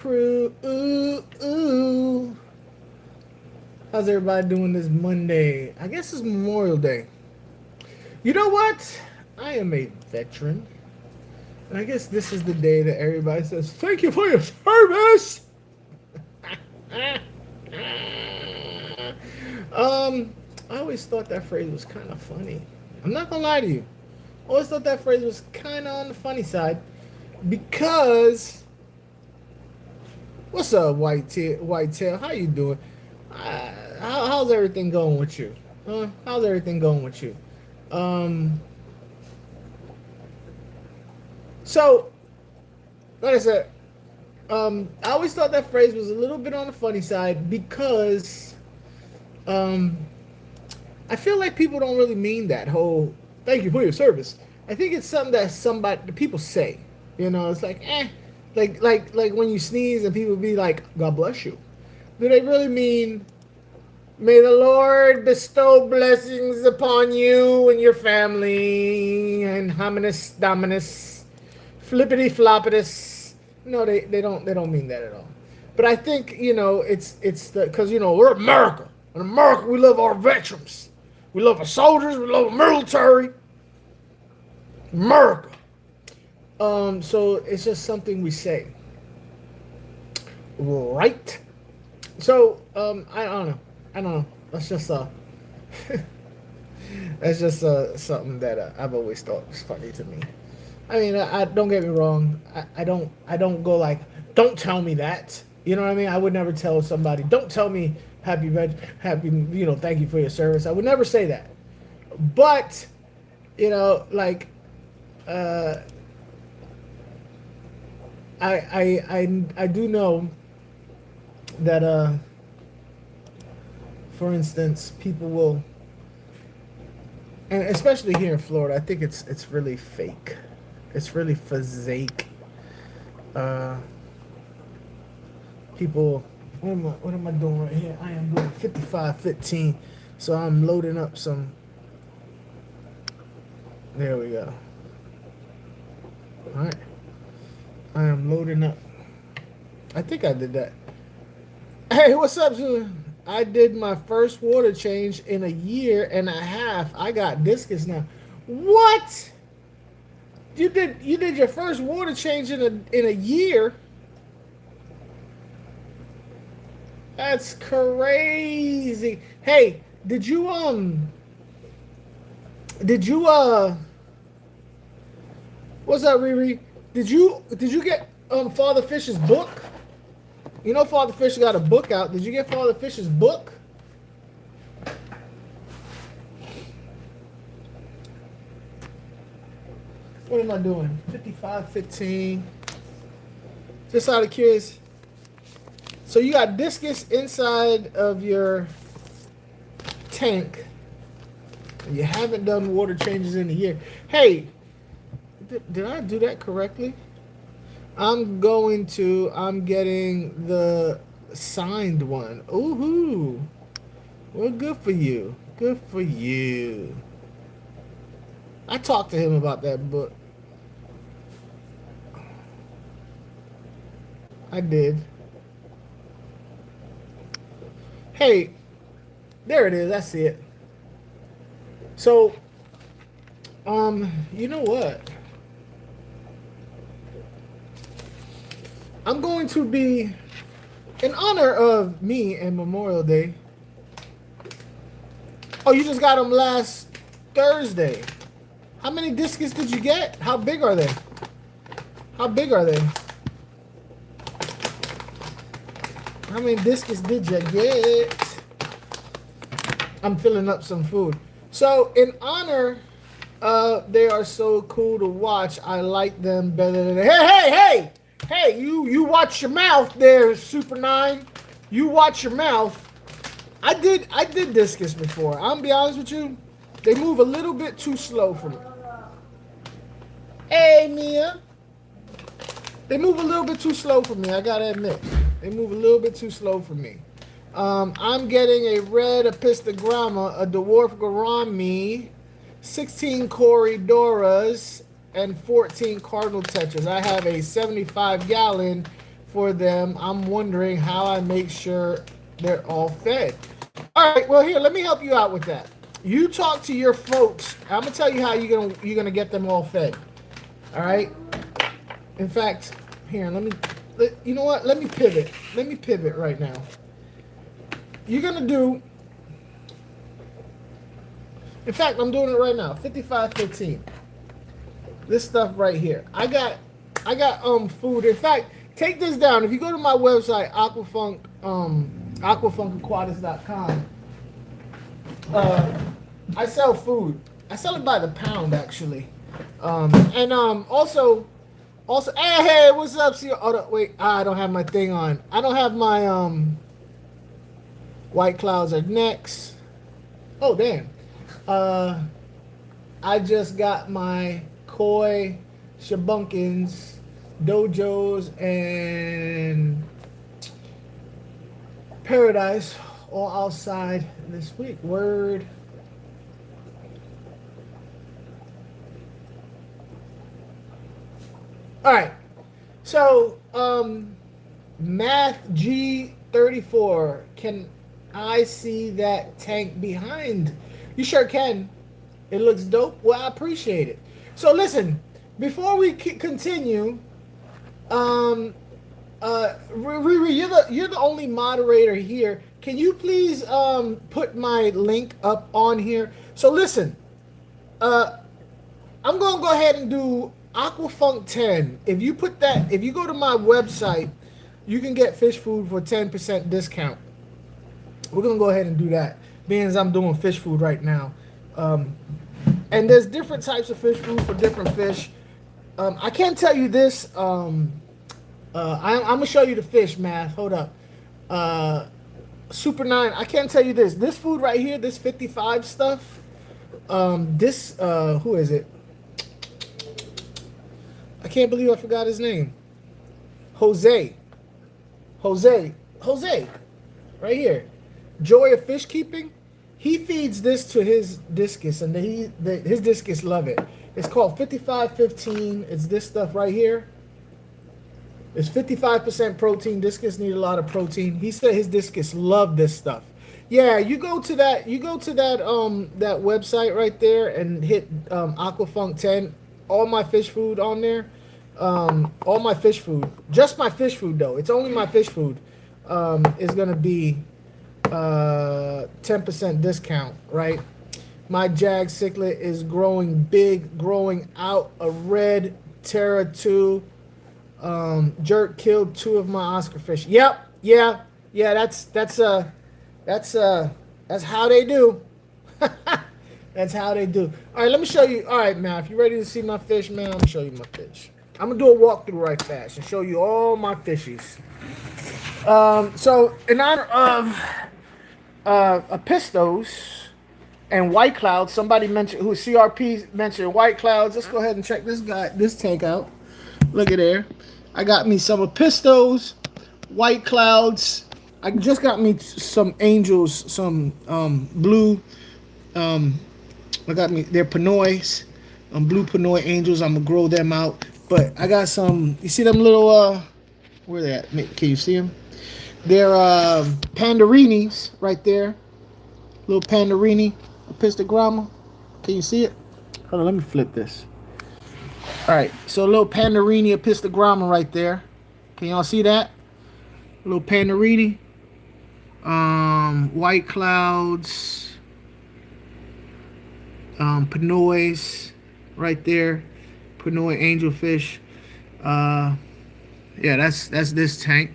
Crew, ooh, ooh. How's everybody doing this Monday? I guess it's Memorial Day. You know what? I am a veteran. And I guess this is the day that everybody says, thank you for your service. I always thought that phrase was kind of funny. I'm not gonna lie to you. I always thought that phrase was kind of on the funny side because what's up, Whitetail? How you doing? How's everything going with you? Huh? How's everything going with you? Um, so, like I said, I always thought that phrase was a little bit on the funny side because, I feel like people don't really mean that whole "thank you for your service." I think it's something that the people say. You know, it's like like when you sneeze and people be like, "God bless you." Do they really mean, "May the Lord bestow blessings upon you and your family," and hominis dominus, flippity floppitus? No, they don't mean that at all. But I think it's the because we're America. In America, we love our veterans. We love our soldiers. We love our military. America. So it's just something we say, right? So I don't know. That's just that's just something that I've always thought was funny to me. I mean, I don't get me wrong. I don't go like, don't tell me that. You know what I mean? I would never tell somebody, don't tell me happy, thank you for your service. I would never say that. But like, I do know that for instance, people will, and especially here in Florida, I think it's really fake. It's really fake. People, what am I doing right here? I am doing 55-15, so I'm loading up some. There we go. All right, I am loading up. I think I did that. Hey, what's up, Susan? I did my first water change in a year and a half. I got discus now. What? You did your first water change in a year? That's crazy. Hey, did you what's up, Riri? Did you get Father Fish's book? You know Father Fish got a book out. Did you get Father Fish's book? What am I doing? 55-15. Just out of curious. So you got discus inside of your tank. And you haven't done water changes in a year. Hey, did I do that correctly? I'm getting the signed one. Ooh, well, good for you. Good for you. I talked to him about that book. I did. Hey, there it is. I see it. So, you know what? I'm going to be, in honor of me and Memorial Day. Oh, you just got them last Thursday. How many discus did you get? How big are they? How big are they? How many discus did you get? I'm filling up some food. So, in honor, they are so cool to watch. I like them better than... Hey! Hey, you watch your mouth there, Super 9. You watch your mouth. I did discus before. I'm gonna be honest with you. They move a little bit too slow for me. Hey, Mia. They move a little bit too slow for me, I gotta admit. They move a little bit too slow for me. I'm getting a red epistogramma, a dwarf gourami, 16 corridoras, and 14 cardinal tetras. I have a 75-gallon for them. I'm wondering how I make sure they're all fed. All right, well, here, let me help you out with that. You talk to your folks. I'm gonna tell you how you're gonna get them all fed. All right. In fact, here, you know what? Let me pivot. Let me pivot right now. You're gonna do. In fact, I'm doing it right now. 5515. This stuff right here. I got food. In fact, take this down. If you go to my website, AquaFunk, aquafunkaquatics.com, I sell food. I sell it by the pound, actually. Also, hey, what's up? See, wait, I don't have my thing on. I don't have my white clouds are next. Oh, damn. I just got my koi, shabunkins, dojos, and paradise all outside this week. Word. All right. So, Math G34, can I see that tank behind? You sure can. It looks dope. Well, I appreciate it. So listen, before we continue, Riri, you're the only moderator here. Can you please put my link up on here? So listen, I'm gonna go ahead and do AquaFunk 10. If you go to my website, you can get fish food for 10% discount. We're gonna go ahead and do that, being as I'm doing fish food right now. And there's different types of fish food for different fish. I can't tell you this. I'm gonna show you the fish, Math. Hold up. Super 9. I can't tell you this. This food right here, this 55 stuff. Who is it? I can't believe I forgot his name. Jose. Right here. Joy of Fishkeeping. He feeds this to his discus, and his discus love it. It's called 5515. It's this stuff right here. It's 55% protein. Discus need a lot of protein. He said his discus love this stuff. Yeah, you go to that that website right there and hit AquaFunk 10. All my fish food on there. All my fish food. Just my fish food though. It's only my fish food. Is gonna be 10% discount, right? My jag cichlid is growing big, growing out a red Terra 2. Jerk killed 2 of my Oscar fish. Yep, yeah. That's how they do. That's how they do. All right, let me show you. All right, man, if you're ready to see my fish, man, I'm gonna show you my fish. I'm gonna do a walkthrough right fast and show you all my fishies. So in honor of Apistos and white clouds, somebody mentioned, who CRP mentioned white clouds. Let's go ahead and check this tank out. Look at there. I got me some Apistos, white clouds. I just got me some angels, some blue. I got me, they're panois, blue panoi angels. I'm gonna grow them out. But I got some. You see them little? Where they at? Can you see them? They're pandarinis right there. Little pandarini, apistogramma. Can you see it? Hold on, let me flip this. All right, so a little pandarini apistogramma right there. Can y'all see that? A little pandarini. White clouds. Panois right there. Panoi angelfish. Yeah, that's this tank.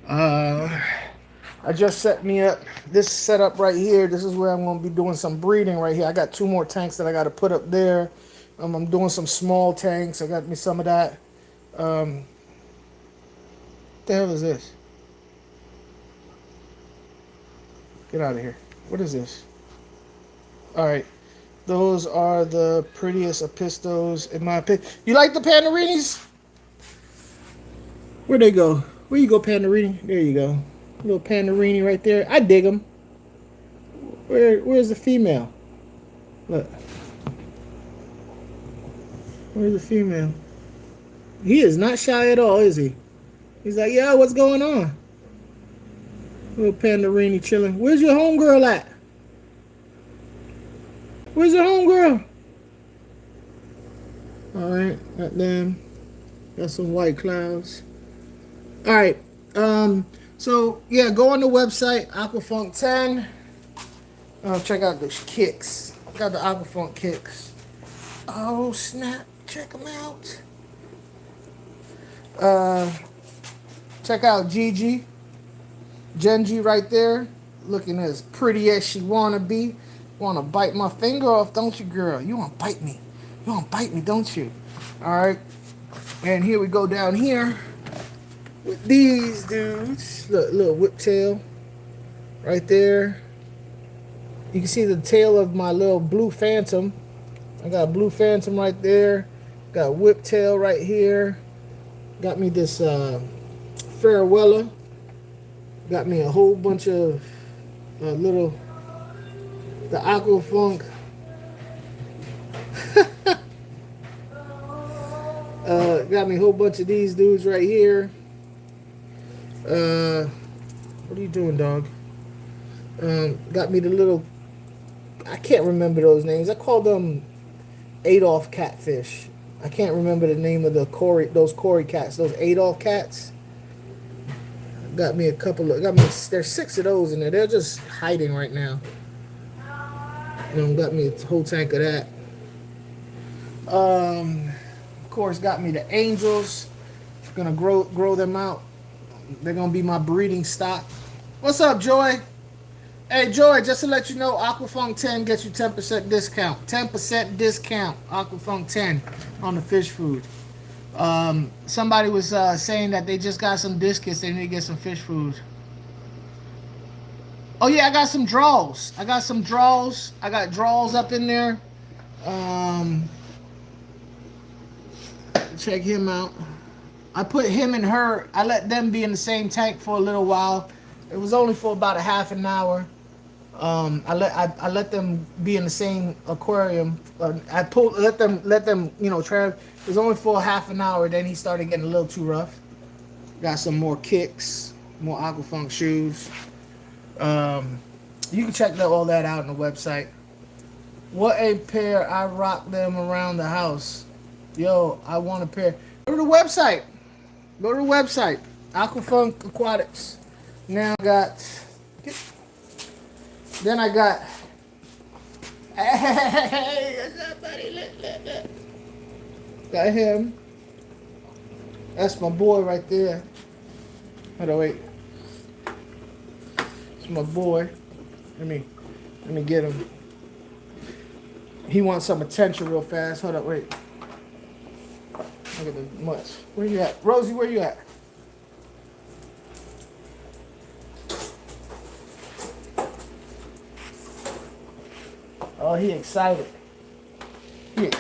I just set me up this setup right here. This is where I'm going to be doing some breeding right here. I got 2 more tanks that I got to put up there. I'm doing some small tanks. I got me some of that. What the hell is this? Get out of here. What is this? All right. Those are the prettiest Apistos in my opinion. You like the pandarinis? Where'd they go? Where you go, pandarini? There you go. Little pandarini right there. I dig them. Where's the female? Look. Where's the female? He is not shy at all, is he? He's like, yo, what's going on? Little Pandarini chilling. Where's your homegirl at? Where's your homegirl? Alright, got them. Got some white clouds. Alright. So yeah, go on the website, AQUA FUNK 10. Check out the kicks. Got the AQUA FUNK kicks. Oh snap. Check them out. Check out Gigi. Genji right there. Looking as pretty as she wanna be. Wanna bite my finger off, don't you, girl? You wanna bite me. You wanna bite me, don't you? Alright. And here we go down here with these dudes. Look, little whiptail right there. You can see the tail of my little blue phantom. I got a blue phantom right there. Got a whiptail right here. Got me this farewella. Got me a whole bunch of the AQUA FUNK. Got me a whole bunch of these dudes right here. What are you doing, dog? Got me the little, I can't remember those names. I call them Adolf catfish. I can't remember the name of those Cory cats, those Adolf cats. Got me a couple of, there's 6 of those in there. They're just hiding right now. Got me a whole tank of that. Of course, got me the angels. Gonna grow them out. They're gonna be my breeding stock. What's up, Joy? Hey, Joy, just to let you know, AQUA FUNK 10 gets you 10% discount. 10% discount, AQUA FUNK 10 on the fish food. Somebody was saying that they just got some biscuits. They need to get some fish food. Oh, yeah, I got some draws. I got draws up in there. Check him out. I put him and her, I let them be in the same tank for a little while. It was only for about a half an hour. I let them be in the same aquarium. Let them it was only for a half an hour. Then he started getting a little too rough. Got some more kicks, more AQUA FUNK shoes. You can check all that out on the website. What a pair! I rock them around the house. Yo, I want a pair. Go to the website. AQUA FUNK Aquatics. Now I got. Then I got. Hey, what's up, buddy? Look. Got him. That's my boy right there. Hold on, wait. It's my boy. Let me get him. He wants some attention real fast. Hold up, wait. Look at the mutts. Where you at? Rosie, where you at? Oh, he excited. Come here.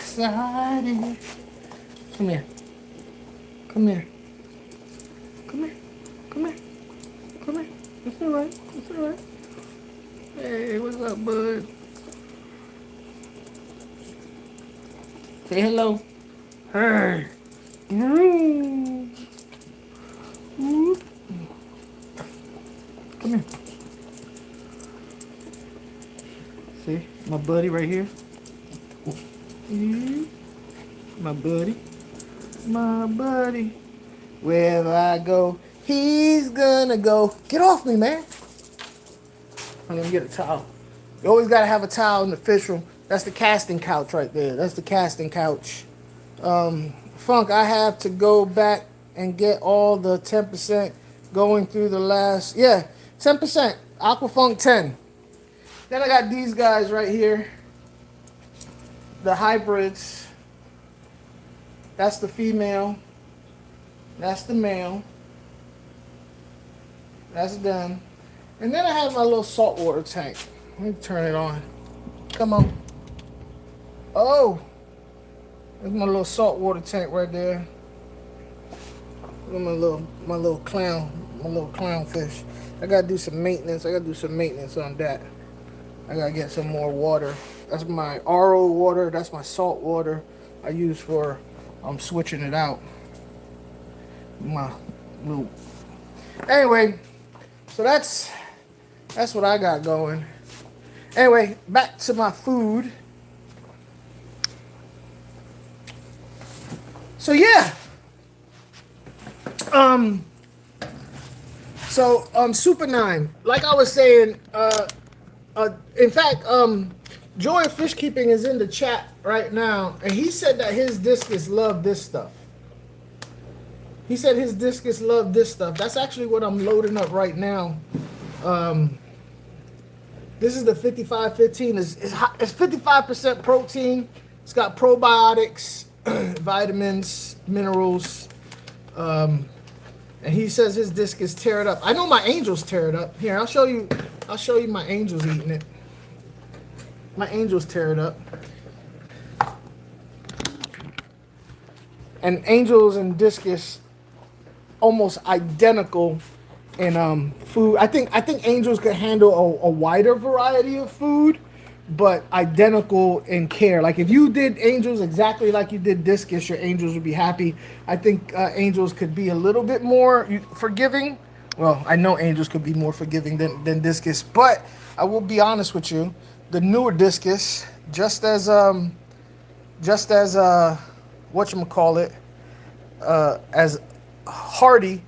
It's all right. Hey, what's up, bud? Say hello. Hey. Come here. See, my buddy right here. My buddy. Wherever I go, he's gonna go. Get off me, man. I'm gonna get a towel. You always gotta have a towel in the fish room. That's the casting couch right there. That's the casting couch. Funk, I have to go back and get all the 10% going through the last. Yeah, 10%. AQUA FUNK 10. Then I got these guys right here. The hybrids. That's the female. That's the male. That's them. And then I have my little saltwater tank. Let me turn it on. Come on. Oh. There's my little saltwater tank right there. Look at my little clownfish. I gotta do some maintenance. On that. I gotta get some more water. That's my RO water. That's my salt water I use for switching it out. My loop. Anyway, so that's what I got going. Anyway, back to my food. So yeah. Super 9, like I was saying, in fact, Joy of Fishkeeping is in the chat right now, and he said that his discus loved this stuff. He said his discus loved this stuff. That's actually what I'm loading up right now. This is the 5515. It's 55% protein. It's got probiotics, vitamins, minerals. And he says his discus tear it up. I know my angels tear it up. Here, I'll show you my angels eating it. My angels tear it up. And angels and discus almost identical in food. I think angels could handle a wider variety of food, but identical in care. Like if you did angels exactly like you did discus, your angels would be happy. I think angels could be a little bit more forgiving. Well, I know angels could be more forgiving than discus, but I will be honest with you, the newer discus, just as whatchamacallit, as hardy,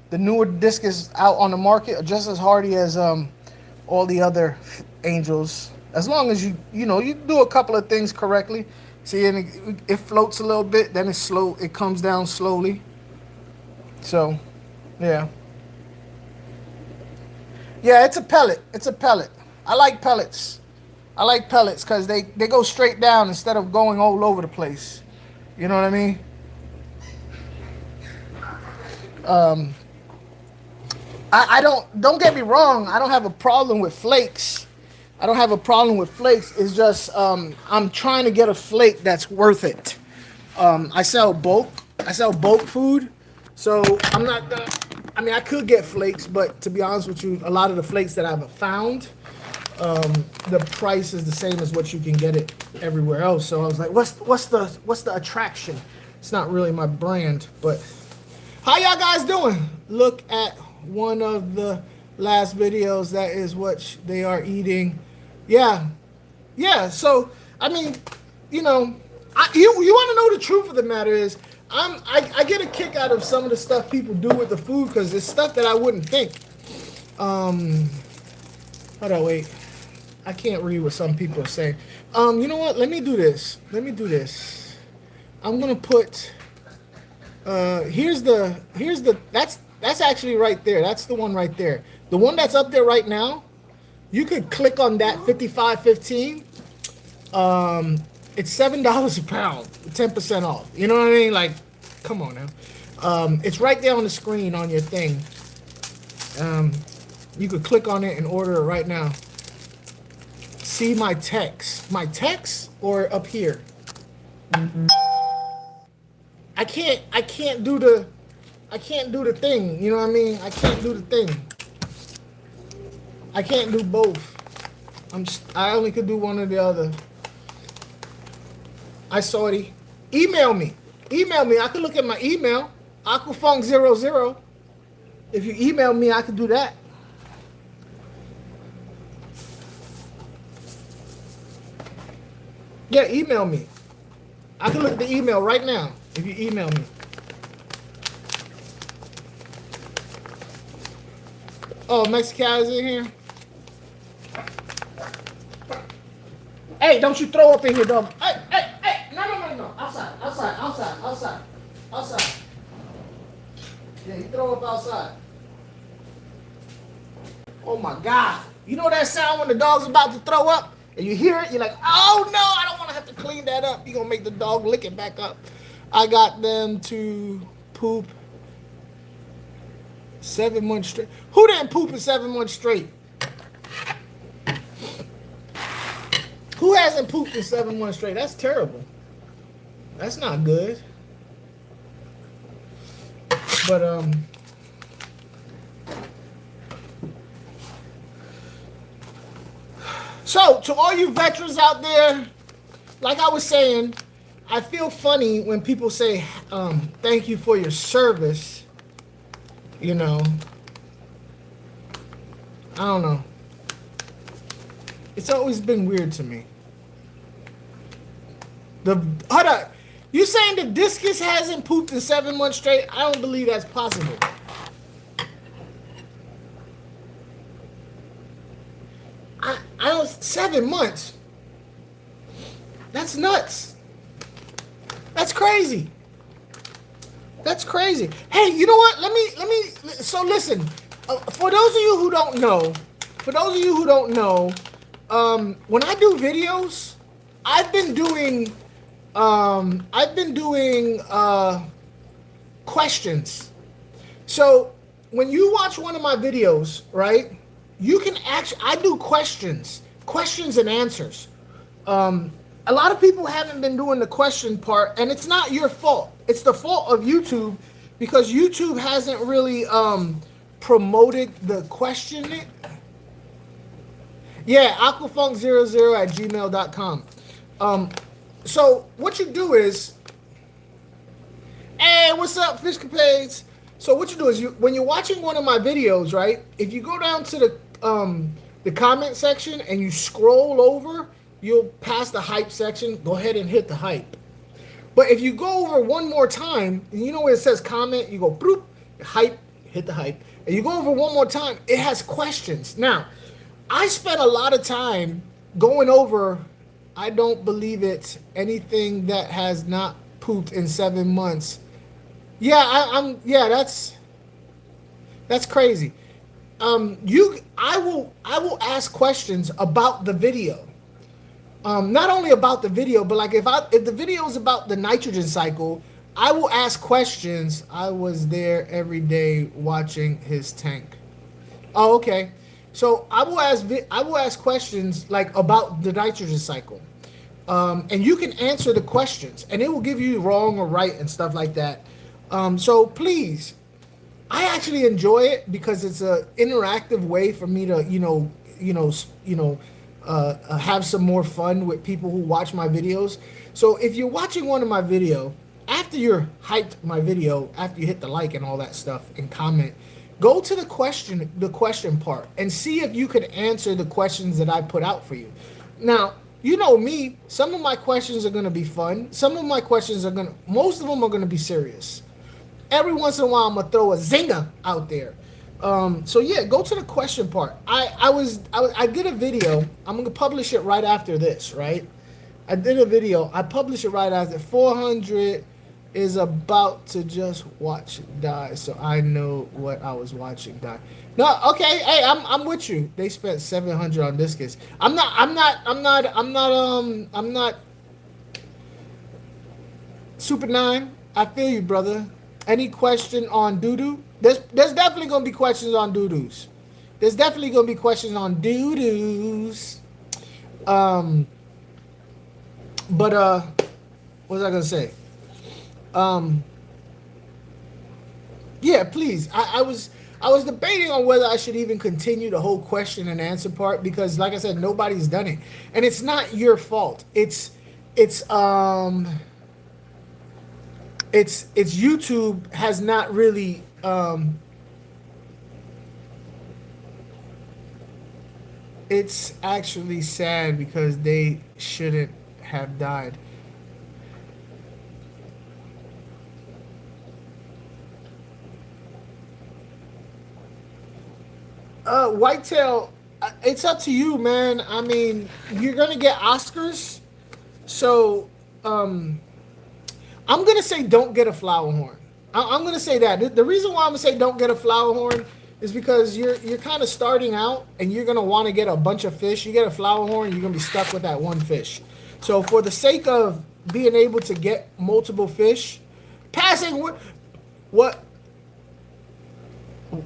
the newer discus out on the market are just as hardy as all the other angels. As long as you do a couple of things correctly. See, and it floats a little bit, then it's slow. It comes down slowly. So, yeah. Yeah, it's a pellet. It's a pellet. I like pellets. I like pellets because they go straight down instead of going all over the place. You know what I mean? I don't get me wrong. I don't have a problem with flakes. I don't have a problem with flakes. It's just I'm trying to get a flake that's worth it. I sell bulk. I sell bulk food, so I'm not gonna. I mean, I could get flakes, but to be honest with you, a lot of the flakes that I've found, the price is the same as what you can get it everywhere else. So I was like, what's the attraction? It's not really my brand, but how y'all guys doing? Look at one of the last videos. That is what they are eating. Yeah. So I mean, you want to know the truth of the matter is, I get a kick out of some of the stuff people do with the food because it's stuff that I wouldn't think. Hold on, wait. I can't read what some people are saying. You know what? Let me do this. I'm gonna put. That's actually right there. That's the one right there. The one that's up there right now. You could click on that 5515. It's $7 a pound, 10% off. You know what I mean? Like, come on now. It's right there on the screen on your thing. You could click on it and order it right now. See my text. My text or up here? I can't do the thing. You know what I mean? I can't do the thing. I can't do both. I only could do one or the other. I saw it. Email me. I could look at my email. AquaFunk00. If you email me, I could do that. Yeah, email me. I can look at the email right now if you email me. Oh, Mexican is in here. Hey, don't you throw up in here, dog. Hey. No. Outside. Yeah, you throw up outside. Oh my God. You know that sound when the dog's about to throw up? And you hear it, you're like, oh no, I don't want to have to clean that up. You're going to make the dog lick it back up. I got them to poop 7 months straight. Who didn't poop in 7 months straight? Who hasn't pooped in 7 months straight? That's terrible. That's not good. But so to all you veterans out there, like I was saying, I feel funny when people say thank you for your service. You know, I don't know. It's always been weird to me. Hold up. You saying the discus hasn't pooped in 7 months straight? I don't believe that's possible. I don't. 7 months. That's nuts. That's crazy. That's crazy. Hey, you know what? Let me. So listen. For those of you who don't know, when I do videos, I've been doing questions. So when you watch one of my videos, right, you can actually, I do questions and answers. A lot of people haven't been doing the question part, and it's not your fault. It's the fault of YouTube, because YouTube hasn't really promoted the question. Yeah, aquafunk00@gmail.com. So what you do is, hey, what's up, fishkeepers? So what you do is, when you're watching one of my videos, right? If you go down to the comment section and you scroll over, you'll pass the hype section. Go ahead and hit the hype. But if you go over one more time, you know where it says comment, you go bloop, hype, hit the hype, and you go over one more time, it has questions. Now, I spent a lot of time going over, I don't believe it, anything that has not pooped in 7 months. Yeah, that's crazy. I will ask questions about the video. Not only about the video, but like if the video is about the nitrogen cycle, I will ask questions. I was there every day watching his tank. Oh, okay. So I will ask questions like about the nitrogen cycle, and you can answer the questions, and it will give you wrong or right and stuff like that. So please, I actually enjoy it because it's an interactive way for me to have some more fun with people who watch my videos. So if you're watching one of my video, after you're hyped my video, after you hit the like and all that stuff and comment, go to the question part and see if you could answer the questions that I put out for you. Now, you know me, some of my questions are going to be fun. Some of my questions most of them are going to be serious. Every once in a while, I'm going to throw a zinger out there. So yeah, go to the question part. I did a video. I'm going to publish it right after this, right? I did a video. I published it right after. 400 is about to just watch die, so I know what I was watching die. No, okay, hey, I'm with you. They spent 700 on discus. I'm not Super 9. I feel you, brother. Any question on doo-doo? There's definitely gonna be questions on doo-doos. There's definitely gonna be questions on doo-doos. But what was I gonna say? Yeah, please. I was debating on whether I should even continue the whole question and answer part, because like I said, nobody's done it. And it's not your fault. It's YouTube has not really it's actually sad because they shouldn't have died. Whitetail, it's up to you, man. I mean, you're gonna get Oscars, so I'm gonna say don't get a flower horn. I'm gonna say that. The reason why I'm gonna say don't get a flower horn is because you're kind of starting out and you're gonna want to get a bunch of fish. You get a flower horn, you're gonna be stuck with that one fish. So for the sake of being able to get multiple fish, passing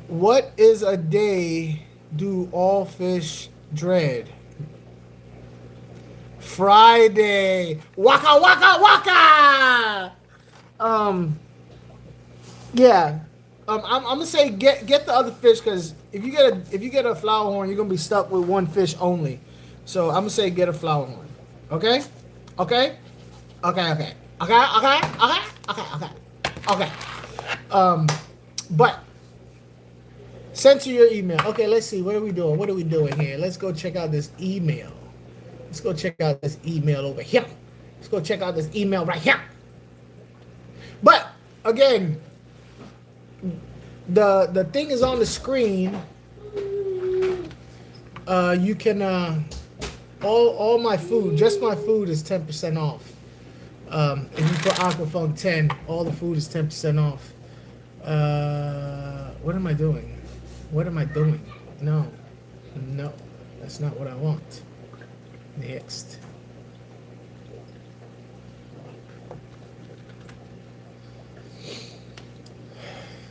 what is a day do all fish dread? Friday. Waka waka waka. Yeah. I'm gonna say get the other fish, because if you get a flower horn, you're gonna be stuck with one fish only. So I'm gonna say get a flower horn. Okay? Okay? Okay, okay. Okay, okay, okay, okay, okay. Okay. But Sent to your email. Okay, let's see. What are we doing? What are we doing here? Let's go check out this email. Let's go check out this email over here. Let's go check out this email right here. But again, the thing is on the screen. You can all my food, just my food is 10% off. If you put AQUA FUNK 10, all the food is 10% off. What am I doing? What am I doing? No, that's not what I want. Next.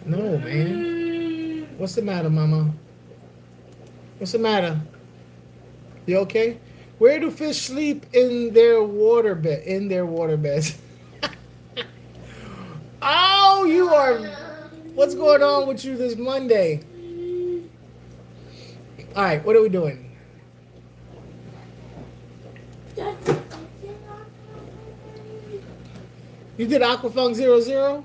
No, man. What's the matter, Mama? What's the matter? You okay? Where do fish sleep in their water bed? In their water beds? Oh, you are. What's going on with you this Monday? All right, what are we doing? You did AQUA FUNK 00?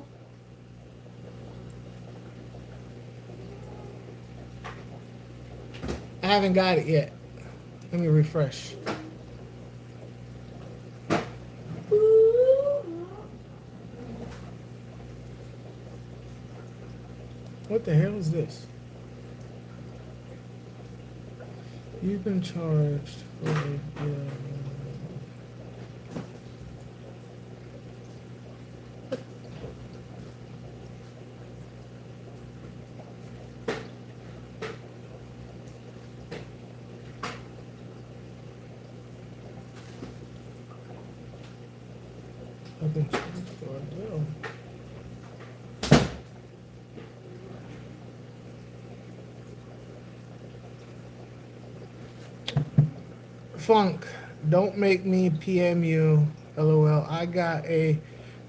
I haven't got it yet. Let me refresh. What the hell is this? You've been charged for I've been charged for a bill. Funk, don't make me PM you. LOL. I got a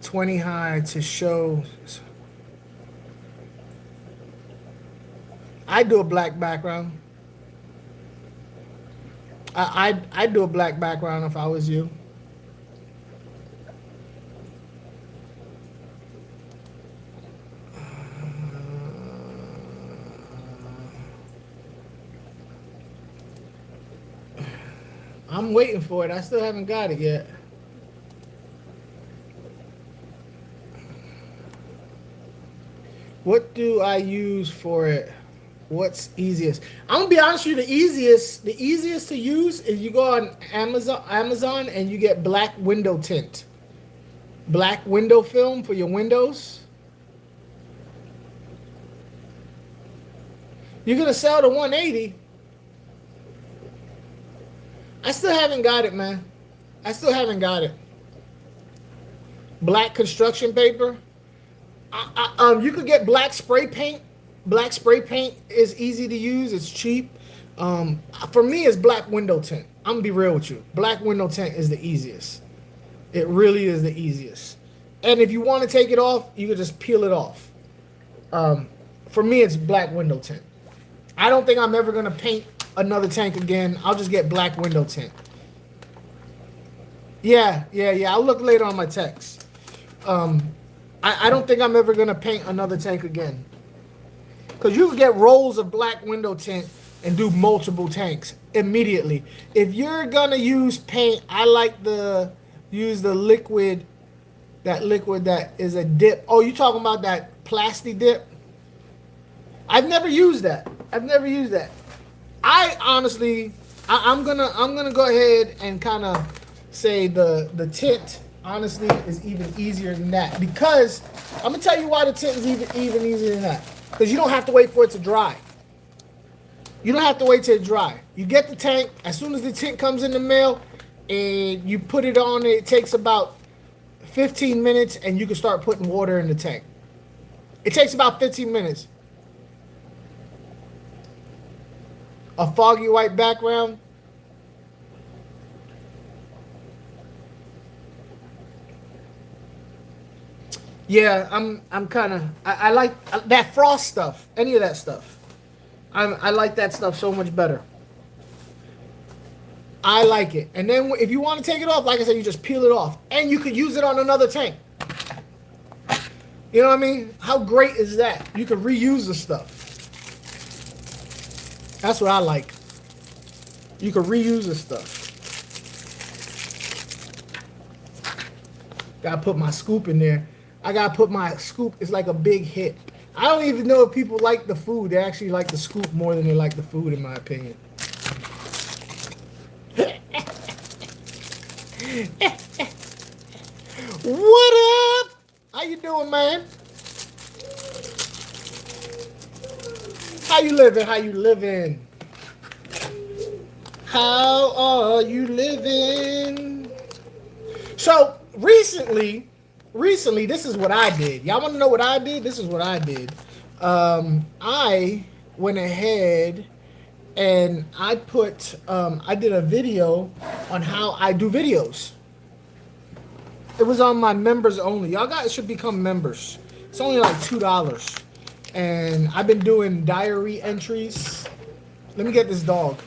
20 high to show. I do a black background. I'd do a black background if I was you. I'm waiting for it. I still haven't got it yet. What do I use for it? What's easiest? I'm gonna be honest with you. The easiest to use is you go on Amazon and you get black window tint, black window film for your windows. You're gonna sell the 180. I still haven't got it, man. I still haven't got it. Black construction paper. You could get black spray paint. Black spray paint is easy to use. It's cheap. For me, it's black window tint. I'm gonna be real with you. Black window tint is the easiest. It really is the easiest. And if you want to take it off, you can just peel it off. For me, it's black window tint. I don't think I'm ever gonna paint another tank again. I'll just get black window tint. Yeah. I'll look later on my text. I don't think I'm ever gonna paint another tank again. Because you can get rolls of black window tint and do multiple tanks immediately. If you're gonna use paint, I like to use the liquid, that liquid that is a dip. Oh, you talking about that plastic dip? I've never used that. I honestly, I'm gonna go ahead and kind of say the tint honestly is even easier than that, because I'm gonna tell you why the tint is even easier than that. Because you don't have to wait for it to dry. You don't have to wait till it dry. You get the tank as soon as the tint comes in the mail, and you put it on. It takes about 15 minutes, and you can start putting water in the tank. It takes about 15 minutes. A foggy white background. Yeah, I'm kind of I like that frost stuff. Any of that stuff. I like that stuff so much better. I like it. And then if you want to take it off, like I said, you just peel it off, and you could use it on another tank. You know what I mean? How great is that? You can reuse the stuff. That's what I like. You can reuse this stuff. Gotta put my scoop in there. I gotta put my scoop. It's like a big hit. I don't even know if people like the food. They actually like the scoop more than they like the food, in my opinion. What up? How you doing, man? How you living? How you living? How are you living? So recently, this is what I did. Y'all want to know what I did? This is what I did. I went ahead and I put, I did a video on how I do videos. It was on my members only. Y'all guys should become members. It's only like $2. And I've been doing diary entries. Let me get this dog.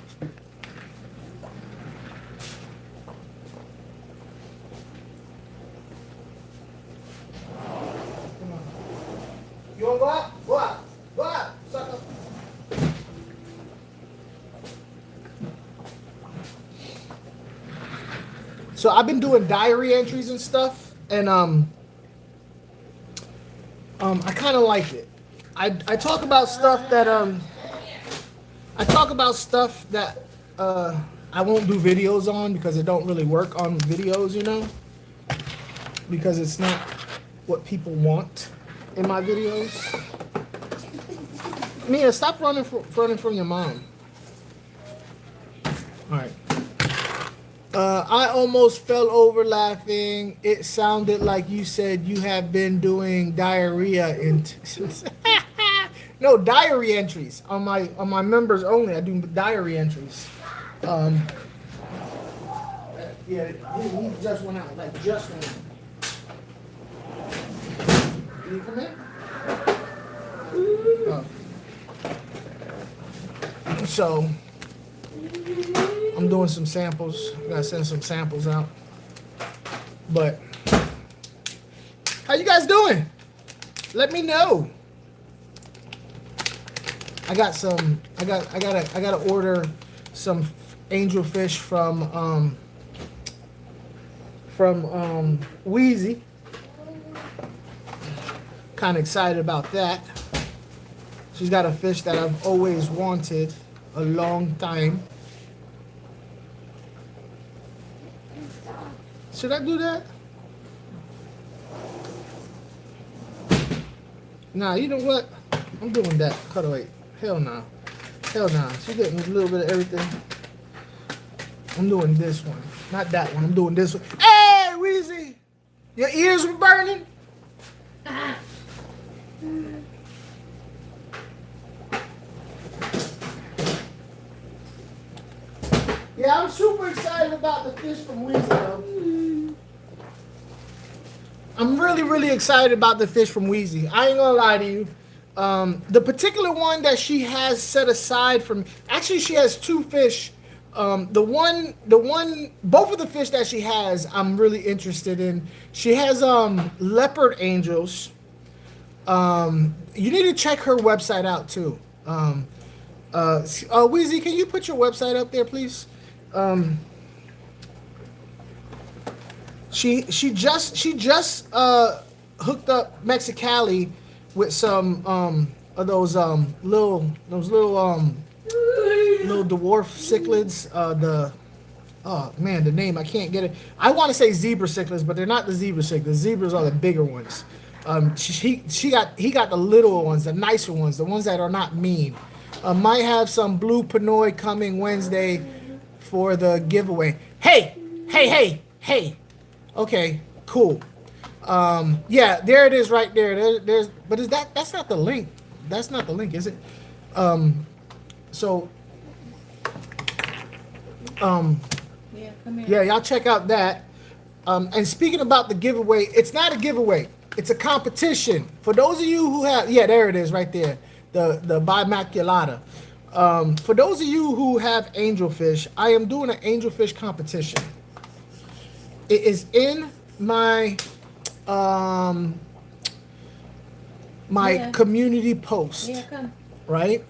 You want to go out? Go out. Go out, sucker. So I've been doing diary entries and stuff, and I kind of like it. I talk about stuff that I won't do videos on because it don't really work on videos, you know, because it's not what people want in my videos. Mia, stop running from your mom. All right. I almost fell over laughing. It sounded like you said you have been doing diarrhea no, diary entries on my members only. I do diary entries. Yeah, he just went out. Like just went out. Did he come in? Oh. So I'm doing some samples. I gotta send some samples out. But how you guys doing? Let me know. I gotta order some angelfish from Wheezy. Kind of excited about that. She's got a fish that I've always wanted a long time. Should I do that? Nah, you know what? I'm doing that. Cut away. Hell no. Hell no. She's getting a little bit of everything. I'm doing this one. Not that one. I'm doing this one. Hey, Weezy! Your ears were burning? Yeah, I'm super excited about the fish from Weezy, though. I'm really, really excited about the fish from Wheezy. I ain't gonna lie to you. The particular one that she has set aside from, actually she has two fish. Both of the fish that she has, I'm really interested in. She has leopard angels. You need to check her website out too. Wheezy, can you put your website up there, please? She just hooked up Mexicali with some of those little dwarf cichlids. Oh man, the name I can't get it. I want to say zebra cichlids, but they're not the zebra cichlids. Zebras are the bigger ones. He got the little ones, the nicer ones, the ones that are not mean. Might have some blue panoy coming Wednesday for the giveaway. Hey. Okay, cool. Yeah, there it is right there. But that's not the link. That's not the link, is it? Yeah, come here. Yeah, y'all check out that. And speaking about the giveaway, it's not a giveaway. It's a competition. For those of you who have, yeah, there it is right there. The bimaculata. For those of you who have angelfish, I am doing an angelfish competition. It is in my community post, Yeah, come. right?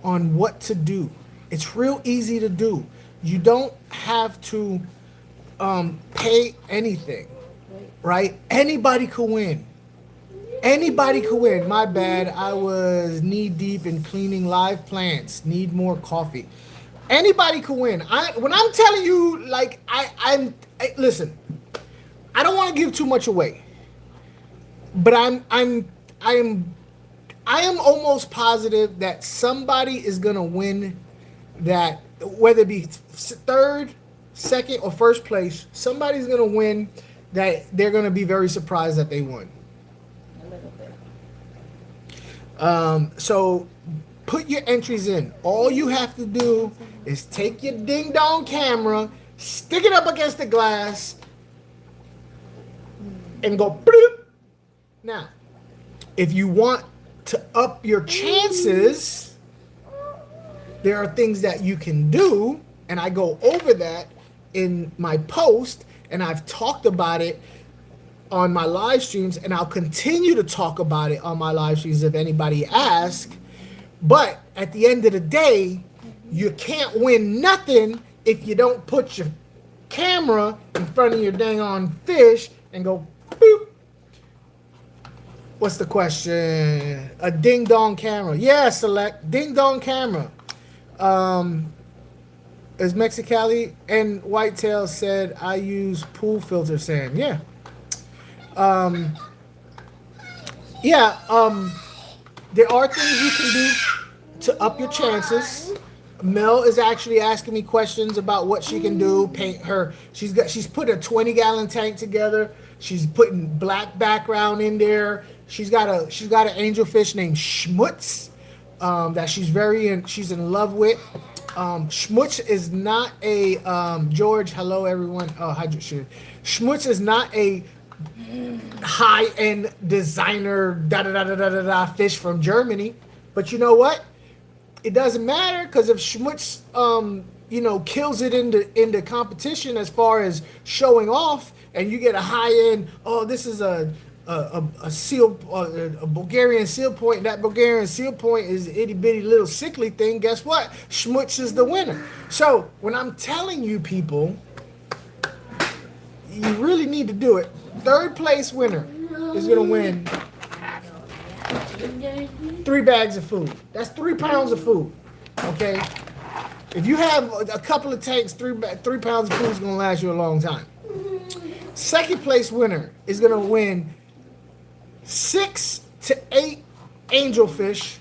on what to do. It's real easy to do. You don't have to pay anything, right? Anybody could win. Anybody could win. My bad. I was knee deep in cleaning live plants. Need more coffee. Anybody could win. When I'm telling you, like listen. I don't want to give too much away, but I am almost positive that somebody is gonna win. That whether it be third, second, or first place, somebody's gonna win. That they're gonna be very surprised that they won. A little bit. So put your entries in. All you have to do is take your ding dong camera, stick it up against the glass, and go bloop. Now, if you want to up your chances, there are things that you can do, and I go over that in my post, and I've talked about it on my live streams, and I'll continue to talk about it on my live streams if anybody asks. But at the end of the day, you can't win nothing if you don't put your camera in front of your dang on fish and go boop. What's the question? A ding dong camera. Yeah, select ding dong camera. Is Mexicali and Whitetail said I use pool filter sand. Yeah. There are things you can do to up your chances. Mel is actually asking me questions about what she can do. Paint her. She's put a 20-gallon tank together. She's putting black background in there. She's got an angelfish named Schmutz that she's in love with. Schmutz is not a George. Hello everyone. Oh, Schmutz is not a high-end designer fish from Germany, but you know what? It doesn't matter, because if Schmutz kills it in the competition as far as showing off, and you get a high-end, this is a seal, a Bulgarian seal point, and that Bulgarian seal point is an itty-bitty little sickly thing, guess what? Schmutz is the winner. So when I'm telling you people, you really need to do it. Third place winner is going to win 3 bags of food. That's 3 pounds of food. Okay? If you have a couple of tanks, 3 pounds of food is going to last you a long time. Second place winner is going to win 6 to 8 angelfish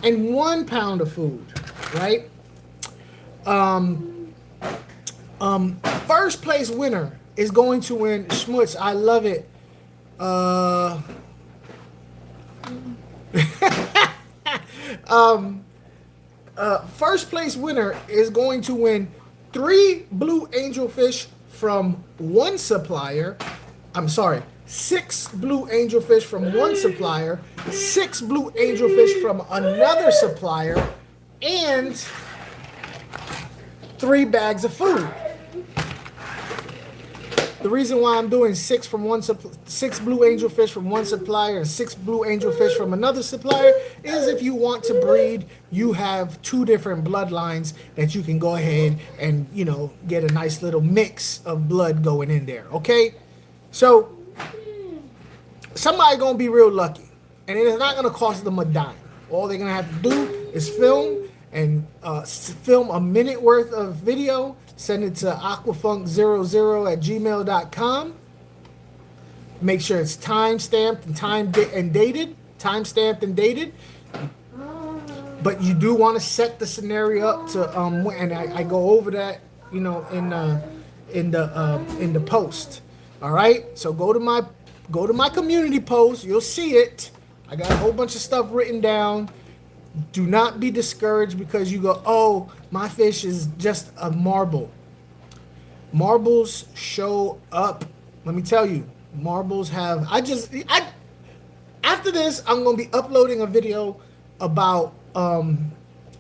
and 1 pound of food. Right? First place winner is going to win Schmutz. I love it. First place winner is going to win 3 blue angelfish from one supplier. I'm sorry, 6 blue angelfish from one supplier, 6 blue angelfish from another supplier, and 3 bags of food. The reason why I'm doing 6 blue angelfish from one supplier and 6 blue angelfish from another supplier is if you want to breed, you have 2 different bloodlines that you can go ahead and, get a nice little mix of blood going in there. Okay? So somebody gonna be real lucky, and it is not gonna cost them a dime. All they're gonna have to do is film a minute worth of video. Send it to aquafunk00@gmail.com. Make sure it's time-stamped and dated. But you do want to set the scenario up to and I go over that, in the post. All right. So go to my community post. You'll see it. I got a whole bunch of stuff written down. Do not be discouraged because you go, oh, my fish is just a marble. Marbles show up. Let me tell you, marbles have. After this, I'm going to be uploading a video about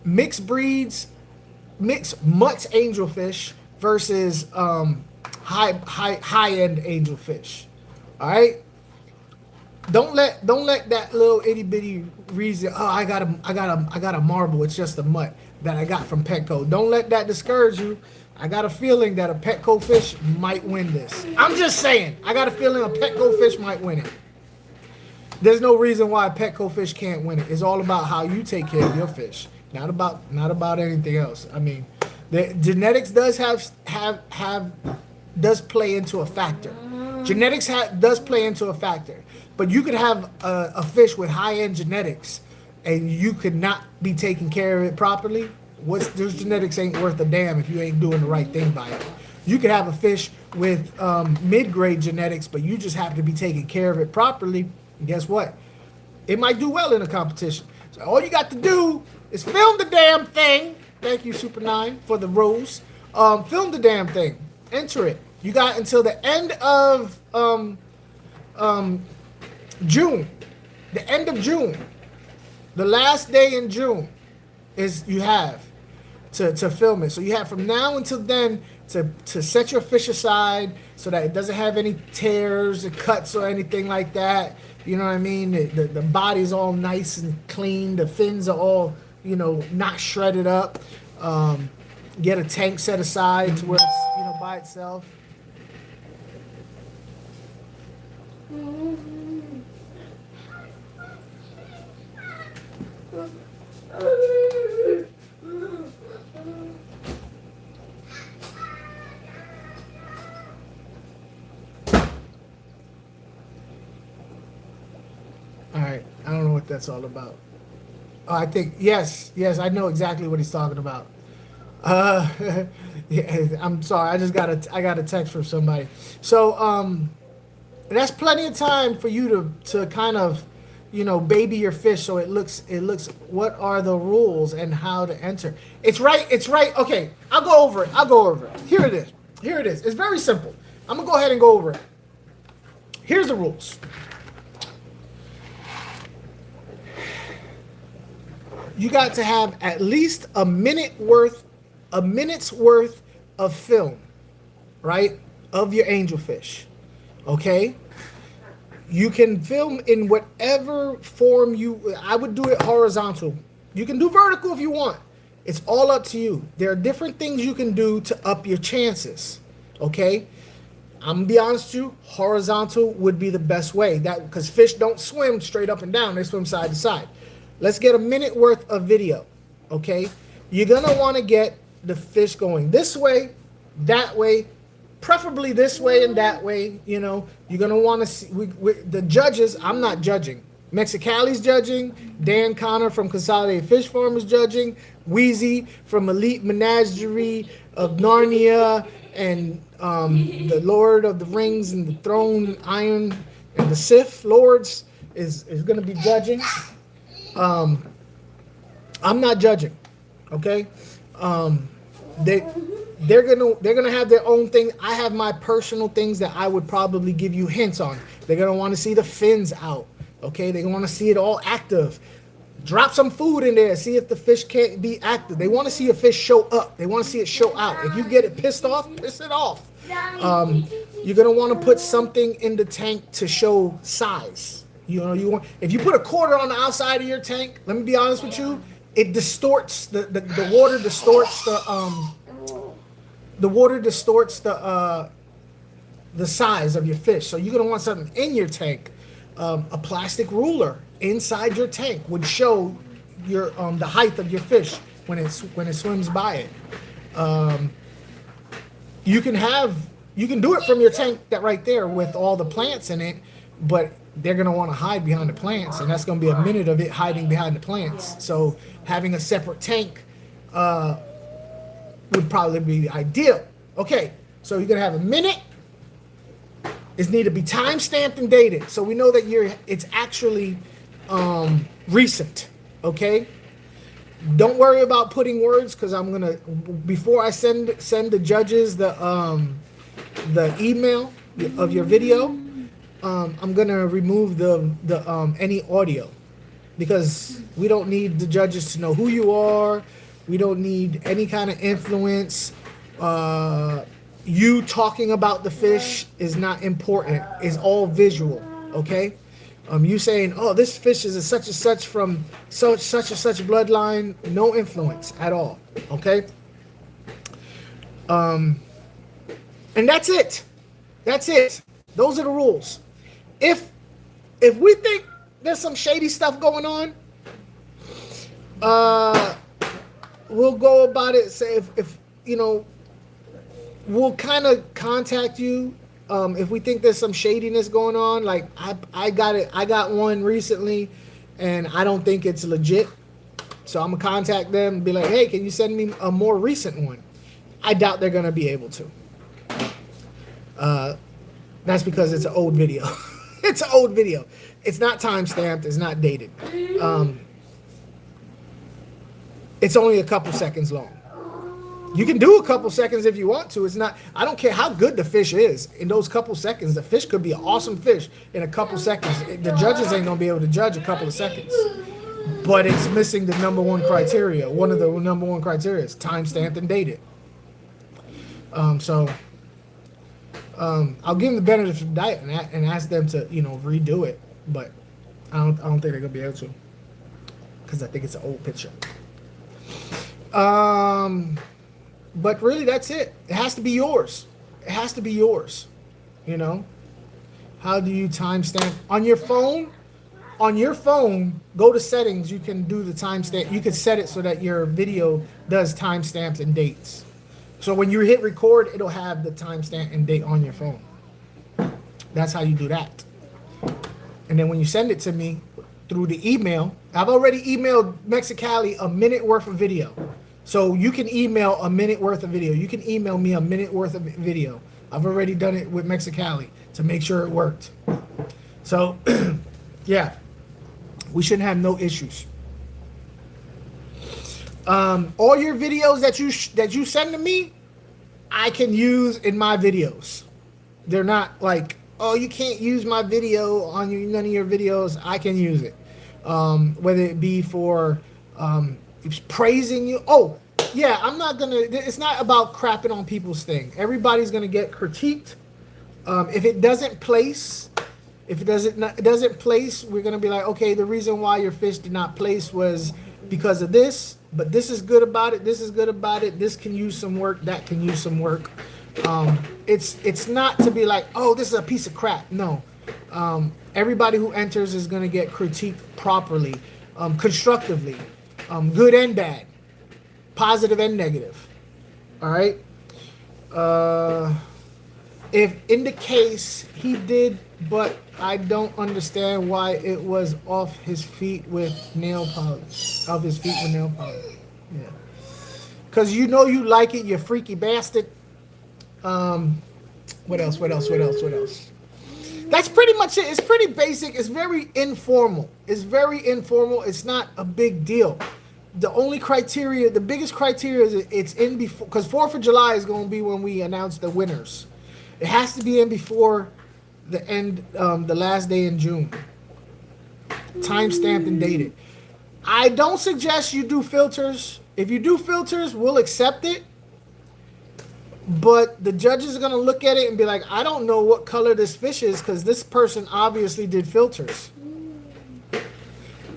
mixed breeds, mixed mutts angelfish versus high-end angelfish. All right. Don't let that little itty bitty reason. Oh, I got a marble. It's just a mutt that I got from Petco. Don't let that discourage you. I got a feeling that a Petco fish might win this. I'm just saying. I got a feeling a Petco fish might win it. There's no reason why a Petco fish can't win it. It's all about how you take care of your fish, not about anything else. I mean, the genetics does does play into a factor. Genetics does play into a factor, but you could have a fish with high-end genetics, and you could not be taking care of it properly. Those genetics ain't worth a damn if you ain't doing the right thing by it. You could have a fish with mid-grade genetics, but you just happen to be taking care of it properly. And guess what? It might do well in a competition. So all you got to do is film the damn thing. Thank you, Super 9, for the rose. Film the damn thing. Enter it. You got until the end of June. The end of June. The last day in June is you have to film it. So you have from now until then to set your fish aside so that it doesn't have any tears or cuts or anything like that. You know what I mean? The body's all nice and clean. The fins are all, not shredded up. Get a tank set aside to where it's, by itself. All right, I don't know what that's all about. Oh, I think yes, I know exactly what he's talking about. Yeah, I'm sorry, I got a text from somebody. So that's plenty of time for you to kind of, baby your fish so it looks what are the rules and how to enter. It's right. Okay, I'll go over it. Here it is. It's very simple. I'm gonna go ahead and go over it. Here's the rules. You got to have at least a minute's worth of film, right, of your angelfish. Okay, you can film in whatever form I would do it horizontal. You can do vertical if you want. It's all up to you. There are different things you can do to up your chances. Okay, I'm gonna be honest with you. Horizontal would be the best way. Because fish don't swim straight up and down; they swim side to side. Let's get a minute worth of video. Okay, you're gonna want to get the fish going this way, that way, preferably this way and that way. You're gonna want to see the judges. I'm not judging. Mexicali's judging. Dan Connor from Consolidated Fish Farm is judging. Wheezy from Elite Menagerie of Narnia and the Lord of the Rings and the Throne, Iron, and the Sith Lords is gonna be judging. I'm not judging. Okay. They're gonna have their own thing. I have my personal things that I would probably give you hints on. They're gonna want to see the fins out. Okay, they want to see it all active. Drop some food in there. See if the fish can't be active. They want to see a fish show up. They want to see it show out. If you get it pissed off, piss it off. You're gonna want to put something in the tank to show size. If you put a quarter on the outside of your tank, let me be honest with you, it distorts the water distorts the size of your fish. So you're gonna want something in your tank. A plastic ruler inside your tank would show your the height of your fish when it swims by it. You can do it from your tank right there with all the plants in it, but they're going to want to hide behind the plants, and that's going to be a minute of it hiding behind the plants. So having a separate tank would probably be ideal. Okay, so you're going to have a minute. It needs to be time stamped and dated, so we know that it's actually recent. Okay, don't worry about putting words, because I'm gonna, before I send the judges the email of your video, I'm gonna remove the any audio, because we don't need the judges to know who you are. We don't need any kind of influence. You talking about the fish is not important. It's all visual, okay? You saying, oh, this fish is a such and such from such and such bloodline, no influence at all. Okay. And that's it. That's it. Those are the rules. If we think there's some shady stuff going on, we'll go about it. Say if you know, we'll kind of contact you. If we think there's some shadiness going on, like I got one recently, and I don't think it's legit. So I'm gonna contact them and be like, hey, can you send me a more recent one? I doubt they're gonna be able to. That's because it's an old video. It's an old video. It's not time stamped. It's not dated. It's only a couple seconds long. You can do a couple seconds if you want to. It's not. I don't care how good the fish is. In those couple seconds, the fish could be an awesome fish in a couple seconds. The judges ain't gonna be able to judge a couple of seconds. But it's missing the number one criteria. One of the number one criteria is time stamped and dated. So I'll give them the benefit of the doubt and ask them to, you know, redo it. But I don't think they're gonna be able to, because I think it's an old picture. But really, that's it. It has to be yours. It has to be yours. You know, how do you timestamp on your phone? On your phone, go to settings. You can do the timestamp. You can set it so that your video does timestamps and dates. So when you hit record, it'll have the timestamp and date on your phone. That's how you do that. And then when you send it to me through the email, I've already emailed Mexicali a minute worth of video. So you can email a minute worth of video. You can email me a minute worth of video. I've already done it with Mexicali to make sure it worked. So, yeah, we shouldn't have no issues. All your videos that you send to me, I can use in my videos. They're not like, oh, you can't use my video on none of your videos. I can use it, whether it be for praising you. Oh, yeah, I'm not gonna. It's not about crapping on people's thing. Everybody's gonna get critiqued. If it doesn't place, it doesn't place, we're gonna be like, okay, the reason why your fish did not place was because of this. But this is good about it. This is good about it. This can use some work. That can use some work. It's not to be like, oh, this is a piece of crap. No. Everybody who enters is gonna get critiqued properly, constructively. Good and bad, positive and negative. All right. If in the case he did, but I don't understand why it was off his feet with nail polish. Off his feet with nail polish. Yeah. Because you know you like it, you freaky bastard. What else? That's pretty much it. It's pretty basic. It's very informal. It's not a big deal. The only criteria, the biggest criteria is it's in before, because 4th of July is going to be when we announce the winners. It has to be in before the end, the last day in June. Time-stamped and dated. I don't suggest you do filters. If you do filters, we'll accept it. But the judges are going to look at it and be like, I don't know what color this fish is because this person obviously did filters.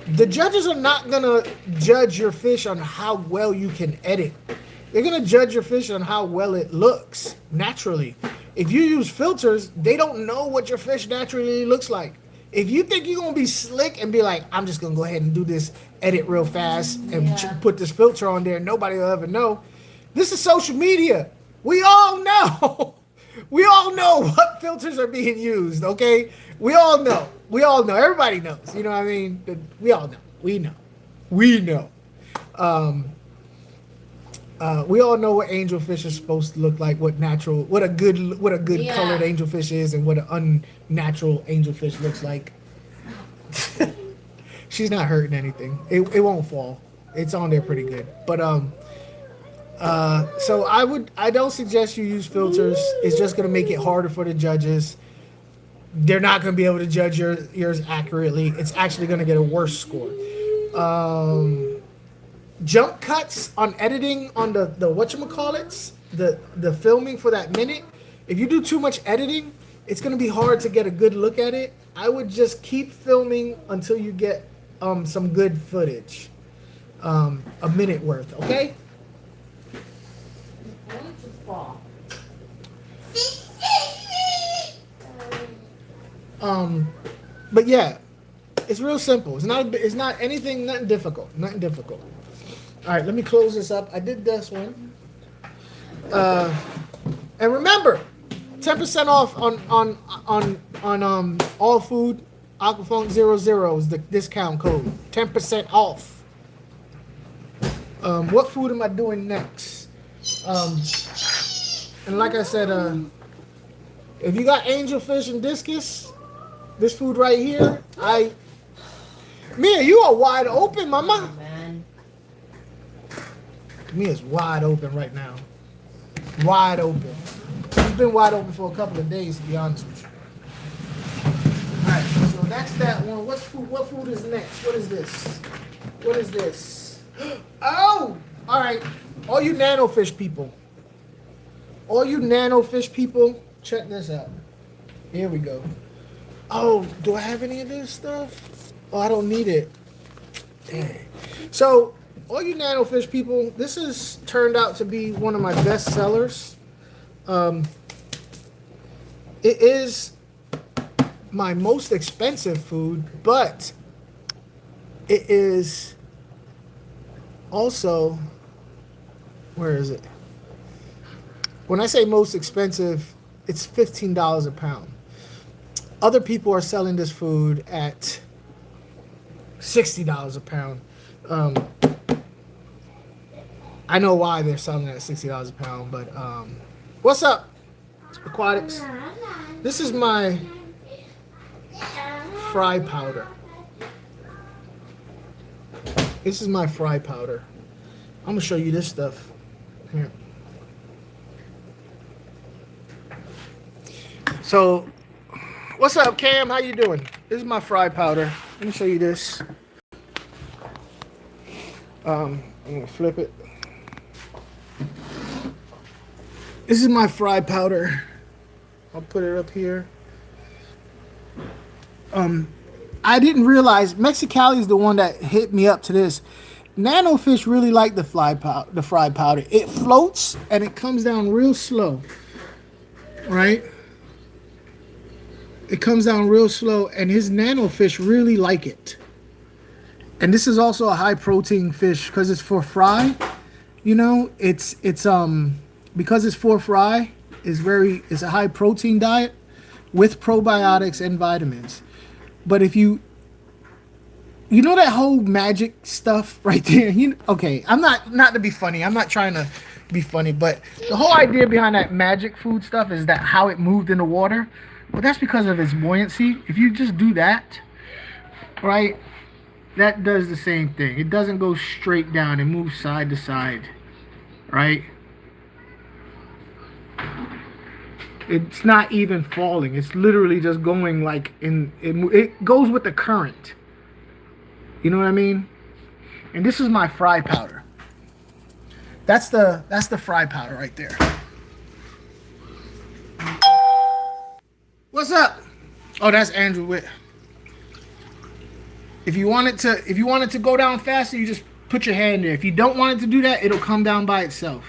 The judges are not going to judge your fish on how well you can edit. They're going to judge your fish on how well it looks naturally. If you use filters, they don't know what your fish naturally looks like. If you think you're going to be slick and be like, I'm just going to go ahead and do this edit real fast and put this filter on there, nobody will ever know. This is social media. We all know. We all know what filters are being used, okay? We all know. Everybody knows. You know what I mean? We all know. We know. We all know what angelfish is supposed to look like, what a good colored angelfish is, and what an unnatural angelfish looks like. She's not hurting anything. It won't fall. It's on there pretty good. But so I don't suggest you use filters. It's just gonna make it harder for the judges. They're not gonna be able to judge yours accurately. It's actually gonna get a worse score. Jump cuts on editing on the whatchamacallits, the filming for that minute. If you do too much editing, it's gonna be hard to get a good look at it. I would just keep filming until you get some good footage, a minute worth, okay? But yeah, it's real simple. It's not anything, nothing difficult. Nothing difficult. All right, let me close this up. I did this one. And remember, 10% off on all food. AQUA FUNK 00 is the discount code. 10% off. What food am I doing next? And like I said, if you got angelfish and discus, this food right here, Mia, you are wide open, mama. Man. Mia's wide open right now. Wide open. She's been wide open for a couple of days, to be honest with you. Alright, so that's that one. What food is next? What is this? What is this? Oh! Alright. All you nanofish people. All you nanofish people, check this out. Here we go. Oh, do I have any of this stuff? Oh, I don't need it. Dang. So, all you nanofish people, this has turned out to be one of my best sellers. It is my most expensive food, but it is also, where is it? When I say most expensive, it's $15 a pound. Other people are selling this food at $60 a pound. I know why they're selling it at $60 a pound, but what's up, aquatics? This is my fry powder. This is my fry powder. I'm gonna show you this stuff. Here. So, what's up, Cam? How you doing? This is my fry powder. Let me show you this. I'm gonna flip it. This is my fry powder. I'll put it up here. I didn't realize Mexicali is the one that hit me up to this. Nanofish really like the fry powder. It floats and it comes down real slow, right? It comes down real slow, and his nanofish really like it. And this is also a high protein fish because it's for fry. You know, it's because it's for fry. It's a high protein diet with probiotics and vitamins. But if you know that whole magic stuff right there. Okay, I'm not to be funny. I'm not trying to be funny, but the whole idea behind that magic food stuff is that how it moved in the water. Well, that's because of its buoyancy. If you just do that, right, that does the same thing. It doesn't go straight down. It moves side to side, right? It's not even falling. It's literally just going like it goes with the current. You know what I mean? And this is my fry powder. That's the fry powder right there. What's up? Oh, that's Andrew Witt. If you want it to go down faster, you just put your hand there. If you don't want it to do that, it'll come down by itself.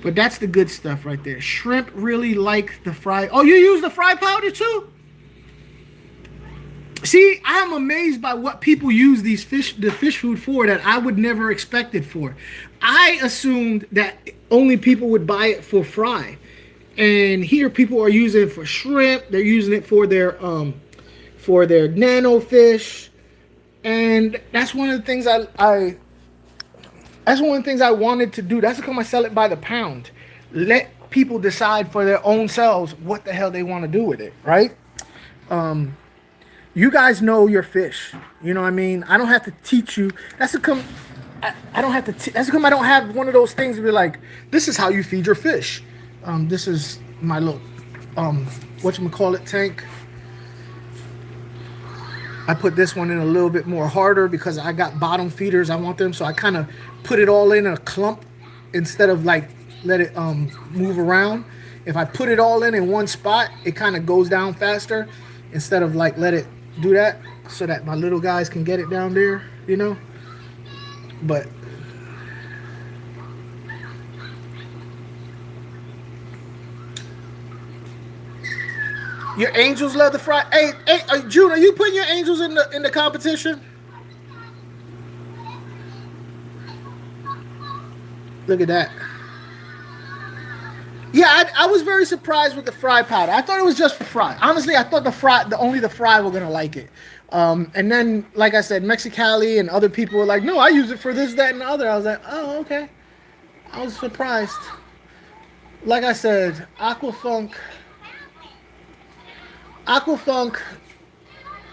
But that's the good stuff right there. Shrimp really like the fry. Oh, you use the fry powder too? See, I am amazed by what people use the fish food for that I would never expect it for. I assumed that only people would buy it for fry. And here people are using it for shrimp. They're using it for their nano fish. And that's one of the things that's one of the things I wanted to do. That's how come I sell it by the pound. Let people decide for their own selves what the hell they want to do with it, right? You guys know your fish. You know what I mean? I don't have to teach you. That's how come I don't have to. That's how come I don't have one of those things to be like, this is how you feed your fish. This is my little whatchamacallit tank. I put this one in a little bit more harder because I got bottom feeders. I want them, so I kind of put it all in a clump instead of like let it move around. if I put it all in one spot, it kind of goes down faster instead of like let it do that so that my little guys can get it down there, you know. But your angels love the fry. Hey, June, are you putting your angels in the competition? Look at that. Yeah, I was very surprised with the fry powder. I thought it was just for fry. Honestly, I thought only the fry were gonna like it. And then, like I said, Mexicali and other people were like, "No, I use it for this, that, and the other." I was like, "Oh, okay." I was surprised. Like I said, AQUA FUNK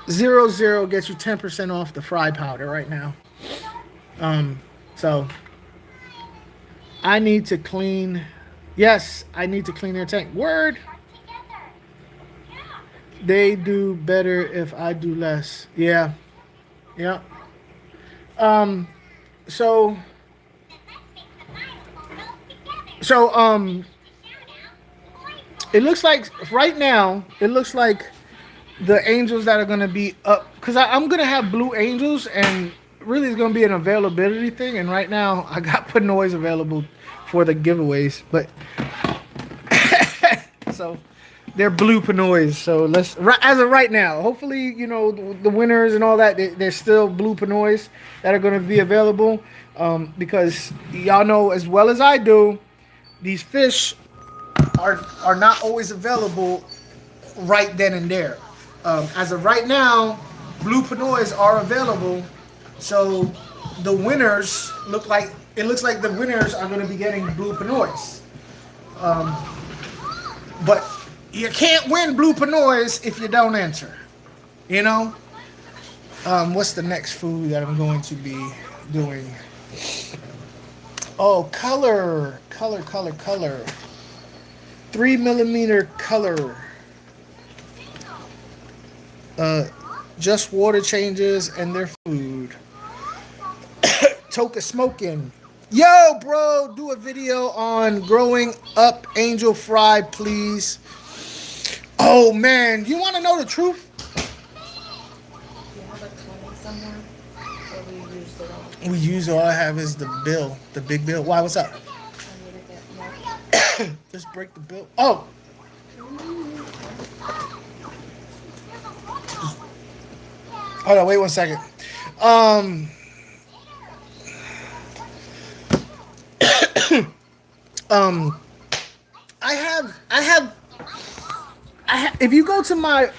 00 gets you 10% off the fry powder right now. So I need to clean. Yes, I need to clean their tank. Word. They do better if I do less. Yeah. Yeah. So it looks like right now, it looks like the angels that are going to be up, because I'm going to have blue angels, and really it's going to be an availability thing. And right now I got Pinoys available for the giveaways, but so they're blue Pinoys. So as of right now, hopefully, you know, the winners and all that, they're still blue Pinoys that are going to be available, because y'all know as well as I do, these fish are not always available right then and there. As of right now, blue Pinoys are available, so the winners looks like the winners are going to be getting blue Pinoys. But you can't win blue Pinoys if you don't enter. You know? What's the next food that I'm going to be doing? Oh, color. 3mm color. Just water changes and their food. Toka smoking. Yo, bro, do a video on growing up angel fry, please. Oh, man. You want to know the truth? You have a 20 somewhere? Or we used it all? We use all I have is the bill, the big bill. Why? What's up? I need to get more. Just break the bill. Oh. Hold on, wait 1 second. I have. If you go to my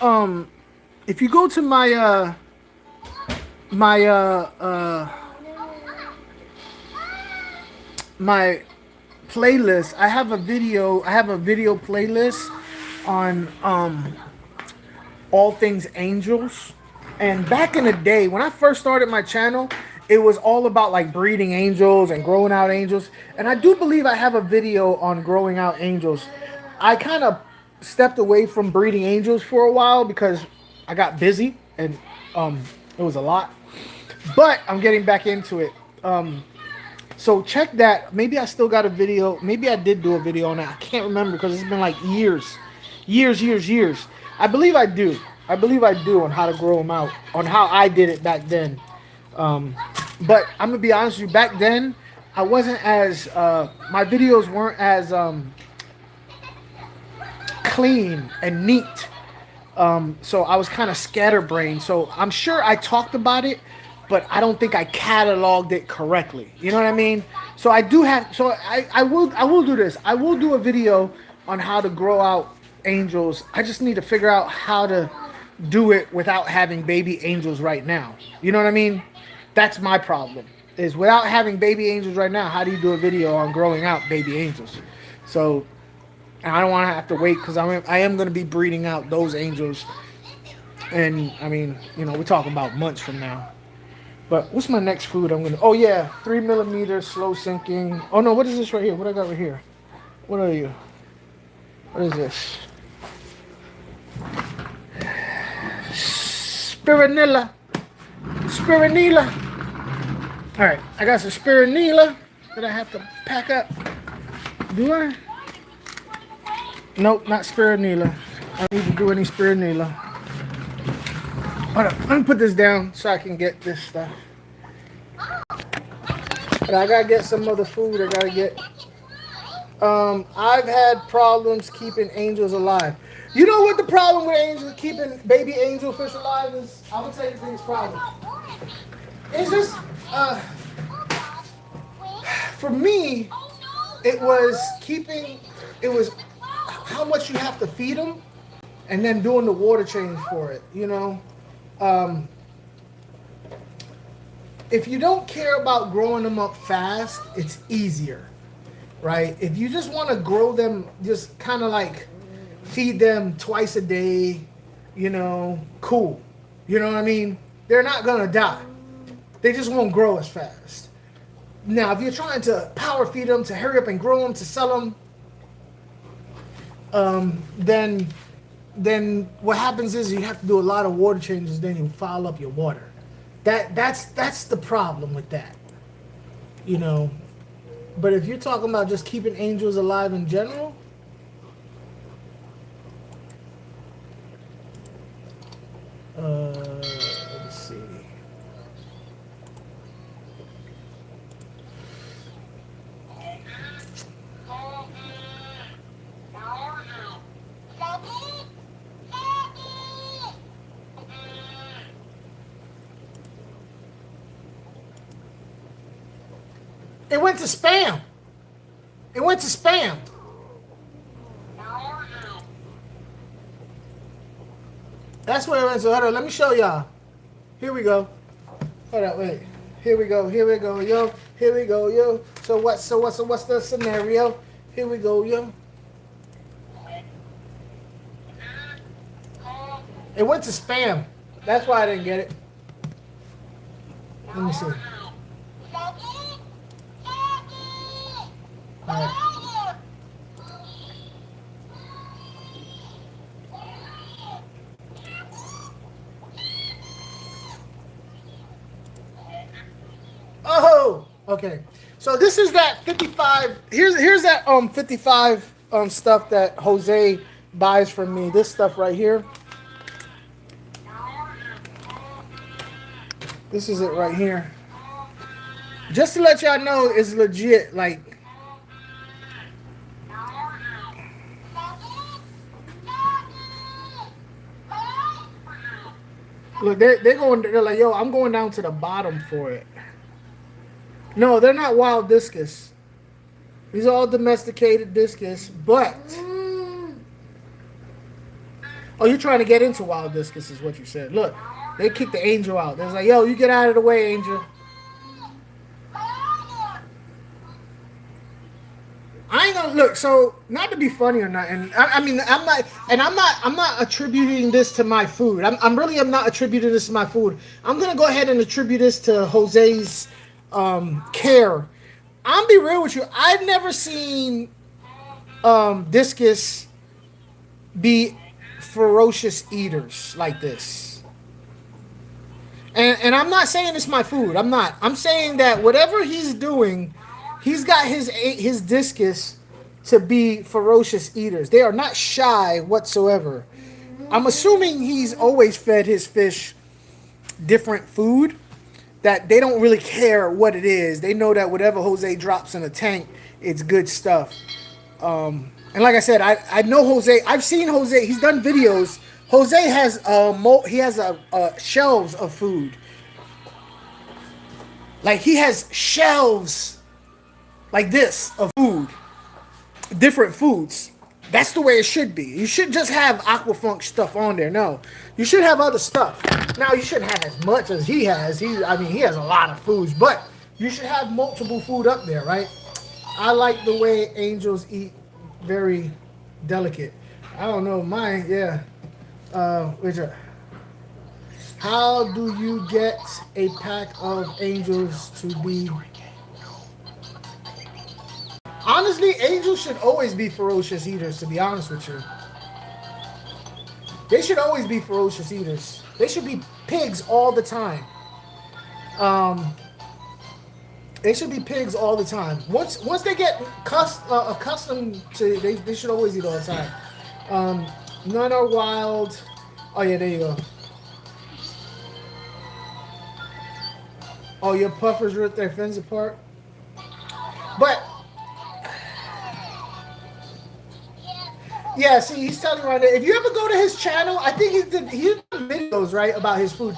my playlist, I have a video playlist on all things angels. And back in the day, when I first started my channel, it was all about like breeding angels and growing out angels. And I do believe I have a video on growing out angels. I kind of stepped away from breeding angels for a while because I got busy and it was a lot. But I'm getting back into it. So check that. Maybe I still got a video. Maybe I did do a video on that. I can't remember because it's been like years. I believe I do on how to grow them out, on how I did it back then. But I'm gonna be honest with you, back then I wasn't as my videos weren't as clean and neat. So I was kind of scatterbrained. So I'm sure I talked about it, but I don't think I cataloged it correctly. You know what I mean? So I do have. So I will do this. I will do a video on how to grow out angels. I just need to figure out how to do it without having baby angels right now. You know what I mean? That's my problem. Is without having baby angels right now, how do you do a video on growing out baby angels? So I don't want to have to wait because I am going to be breeding out those angels. And I mean, you know, we're talking about months from now. But what's my next food? Oh yeah, 3mm slow sinking. Oh no, what is this right here? What I got right here? What are you? What is this? Spironilla. All right, I got some spironilla that I have to pack up. Do I? Nope, not spironilla. I don't need to do any spironilla. Hold up, let me put this down so I can get this stuff. But I gotta get some other food. I gotta get. I've had problems keeping angels alive. You know what the problem with angels, keeping baby angelfish alive is? I would say the biggest problem. It's just, for me, it was how much you have to feed them, and then doing the water change for it. You know, if you don't care about growing them up fast, it's easier, right? If you just want to grow them, just kind of like feed them twice a day, you know, cool. You know what I mean? They're not gonna die. They just won't grow as fast. Now, if you're trying to power feed them, to hurry up and grow them, to sell them, then what happens is you have to do a lot of water changes. Then you foul up your water. That's the problem with that, you know. But if you're talking about just keeping angels alive in general, let's see. It went to spam. It went to spam. That's where it went. So hold on, let me show y'all. Here we go. Hold on, wait. Here we go. Here we go, yo. Here we go, yo. So what's the scenario? Here we go, yo. It went to spam. That's why I didn't get it. Let me see. All right. Oh, okay. So this is that 55. Here's that 55 stuff that Jose buys from me. This stuff right here. This is it right here. Just to let y'all know, it's legit. Like, look, they're like, yo, I'm going down to the bottom for it. No, they're not wild discus. These are all domesticated discus, but oh, you're trying to get into wild discus is what you said. Look, they kicked the angel out. They're like, yo, you get out of the way, angel. I ain't gonna look. So, not to be funny or not, and I mean, I'm not attributing this to my food. I'm not attributing this to my food. I'm gonna go ahead and attribute this to Jose's care. I'll be real with you. I've never seen discus be ferocious eaters like this. And I'm not saying it's my food. I'm not. I'm saying that whatever he's doing, he's got his discus to be ferocious eaters. They are not shy whatsoever. I'm assuming he's always fed his fish different food, that they don't really care what it is. They know that whatever Jose drops in a tank, it's good stuff. And like I said, I know Jose. I've seen Jose. He's done videos. Jose has shelves of food. Like, he has shelves like this of food, different foods. That's the way it should be. You should just have AQUA FUNK stuff on there. No, you should have other stuff. Now, you shouldn't have as much as he has. He has a lot of foods, but you should have multiple food up there, right? I like the way angels eat, very delicate. I don't know, mine, yeah. How do you get a pack of angels to be? Honestly, angels should always be ferocious eaters, to be honest with you. They should always be ferocious eaters. They should be pigs all the time. They should be pigs all the time. Once they get accustomed to, they should always eat all the time. None are wild. Oh yeah, there you go. Oh, your puffers ripped their fins apart. But yeah, see, he's telling you right there. If you ever go to his channel, I think he did videos right about his food.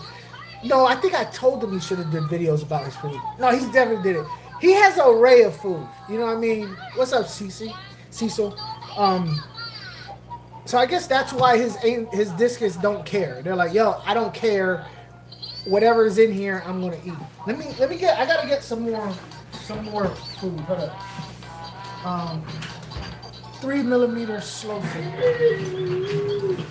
No, I think I told him he should have did videos about his food. No, he definitely did it. He has an array of food. You know what I mean? What's up, Cecil? So I guess that's why his discus don't care. They're like, yo, I don't care. Whatever is in here, I'm gonna eat. Let me get. I gotta get some more food. Hold up. 3mm slow food.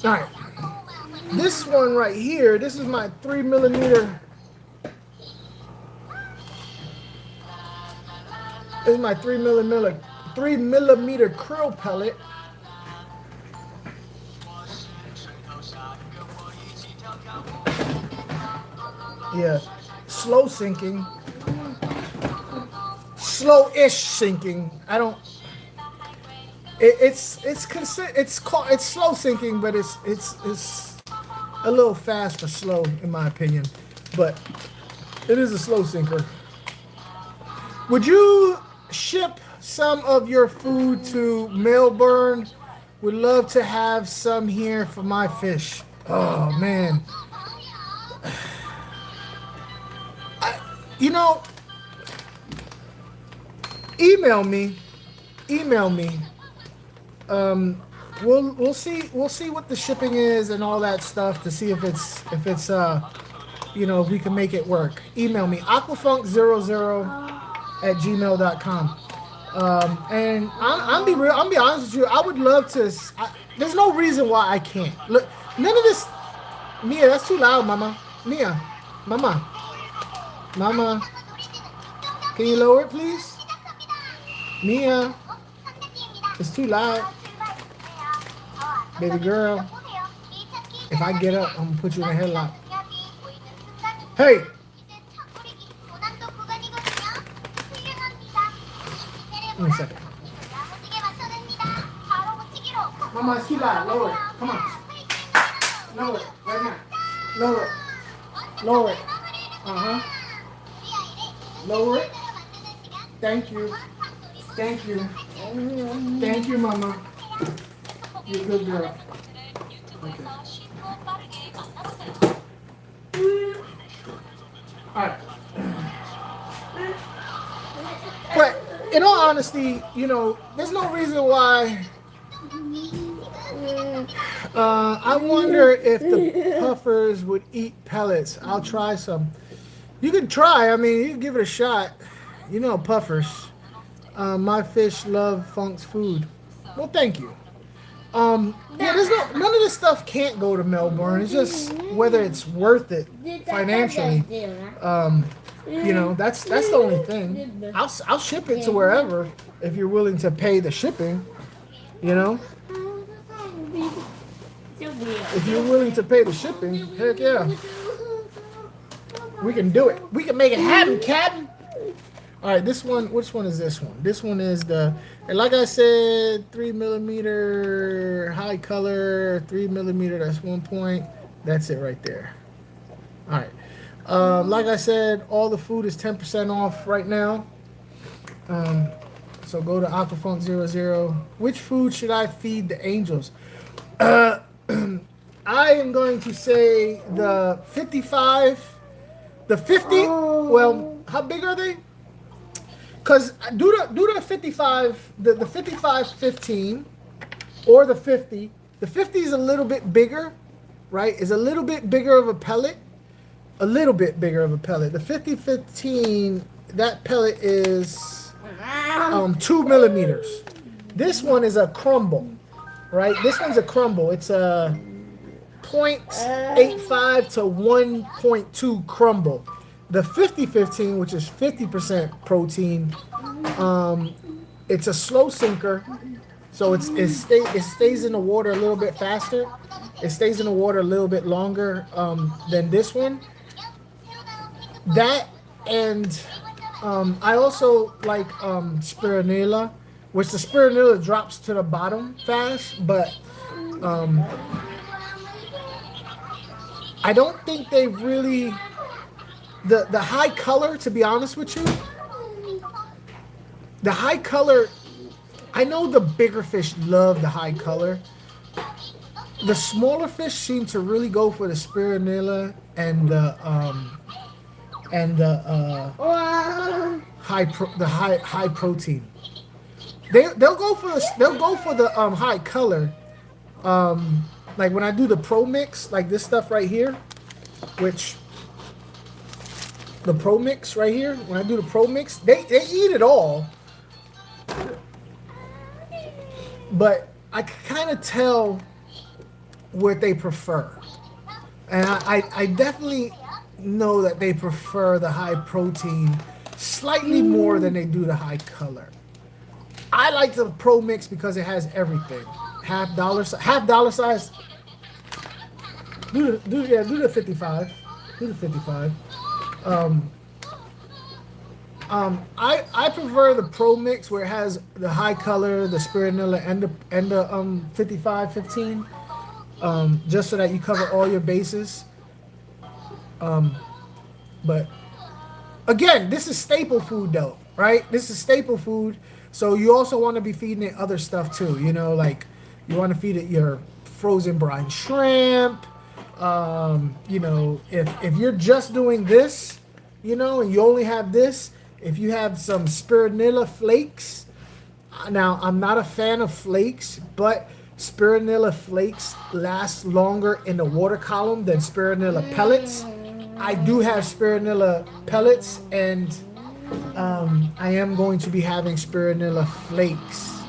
All right, this one right here, this is my 3mm. This is my 3mm krill pellet. Yeah, slow sinking, slow-ish sinking. I don't. It's slow sinking, but it's a little fast for slow in my opinion, but it is a slow sinker. Would you ship some of your food to Melbourne? Would love to have some here for my fish. Oh man, you know, email me. We'll see what the shipping is and all that stuff to see if it's you know, if we can make it work. Email me aquafunk00@gmail.com. And I'm be honest with you. I would love to. There's no reason why I can't. Look, none of this. Mia, that's too loud, Mama. Mia, Mama. Can you lower it, please? Mia, it's too loud. Baby girl, if I get up, I'm gonna put you in a headlock. Hey! Give me a second. Mama, it's too loud. Lower it. Come on. Lower it. Right now. Lower it. Lower it. Uh-huh. Lower it. Thank you. Thank you. Thank you, Mama. You're a good girl. Okay. Alright. But in all honesty, you know, there's no reason why. I wonder if the puffers would eat pellets. I'll try some. You can try. I mean, you can give it a shot. You know, puffers. My fish love Funk's food. Well, thank you. Yeah, there's none of this stuff can't go to Melbourne. It's just whether it's worth it financially. You know, that's the only thing. I'll ship it to wherever if you're willing to pay the shipping. You know, if you're willing to pay the shipping, heck yeah, we can do it. We can make it happen, Captain. All right, this one. Which one is this one? This one is the, and like I said, 3mm high color, 3mm. That's 1 point. That's it right there. All right. Like I said, all the food is 10% off right now. So go to aquafunk00. Which food should I feed the angels? I am going to say the 55, the 50. Well, how big are they? Because do the 55, the 55-15, or the 50. The 50 is a little bit bigger, right? Is a little bit bigger of a pellet. a little bit bigger of a pellet. The 5015, that pellet is 2 millimeters. This one is a crumble, right? This one's a crumble. It's a 0.85 to 1.2 crumble. The 5015, which is 50% protein, it's a slow sinker, so it stays in the water a little bit faster. It stays in the water a little bit longer than this one. That and I also like spirulina, which the spirulina drops to the bottom fast, but I don't think they really the high color, to be honest with you. The high color, I know the bigger fish love the high color. The smaller fish seem to really go for the spirulina and the high protein. They'll go for the high color. Like when I do the pro mix, like this stuff right here, which the pro mix right here, when I do the pro mix, they eat it all. But I can kind of tell what they prefer. And I definitely know that they prefer the high protein slightly more than they do the high color. I like the pro mix because it has everything. Half dollar size. Do the 55. Do the 55. I prefer the pro mix where it has the high color, the spirulina, and the 5515. Just so that you cover all your bases. But again, this is staple food though, right? This is staple food. So you also want to be feeding it other stuff too. You know, like you want to feed it your frozen brine shrimp. You know, if you're just doing this, you know, and you only have this, if you have some spirulina flakes. Now, I'm not a fan of flakes, but spirulina flakes last longer in the water column than spirulina pellets. I do have spirulina pellets, and I am going to be having spirulina flakes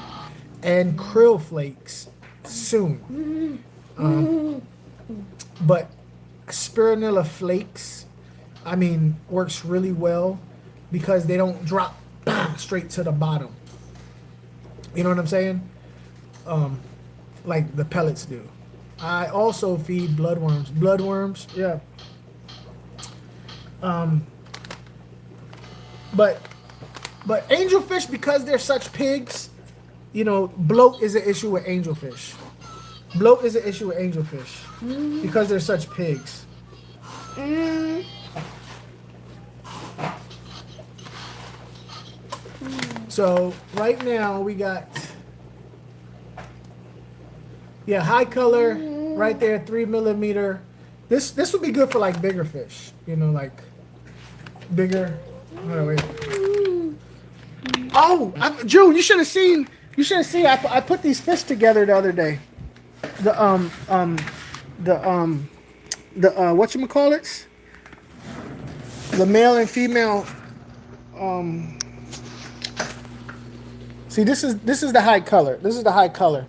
and krill flakes soon. But spirulina flakes, I mean, works really well because they don't drop straight to the bottom. You know what I'm saying? Like the pellets do. I also feed bloodworms. Bloodworms, yeah. But angelfish, because they're such pigs, you know, bloat is an issue with angelfish. Bloat is an issue with angelfish because they're such pigs. So right now we got, yeah, high color right there, 3 millimeter. This would be good for like bigger fish, you know, like bigger. Oh, wait. Oh, Drew, you should have seen. You should have seen. I put these fish together the other day. The whatchamacallits? The male and female. See, this is the high color. This is the high color.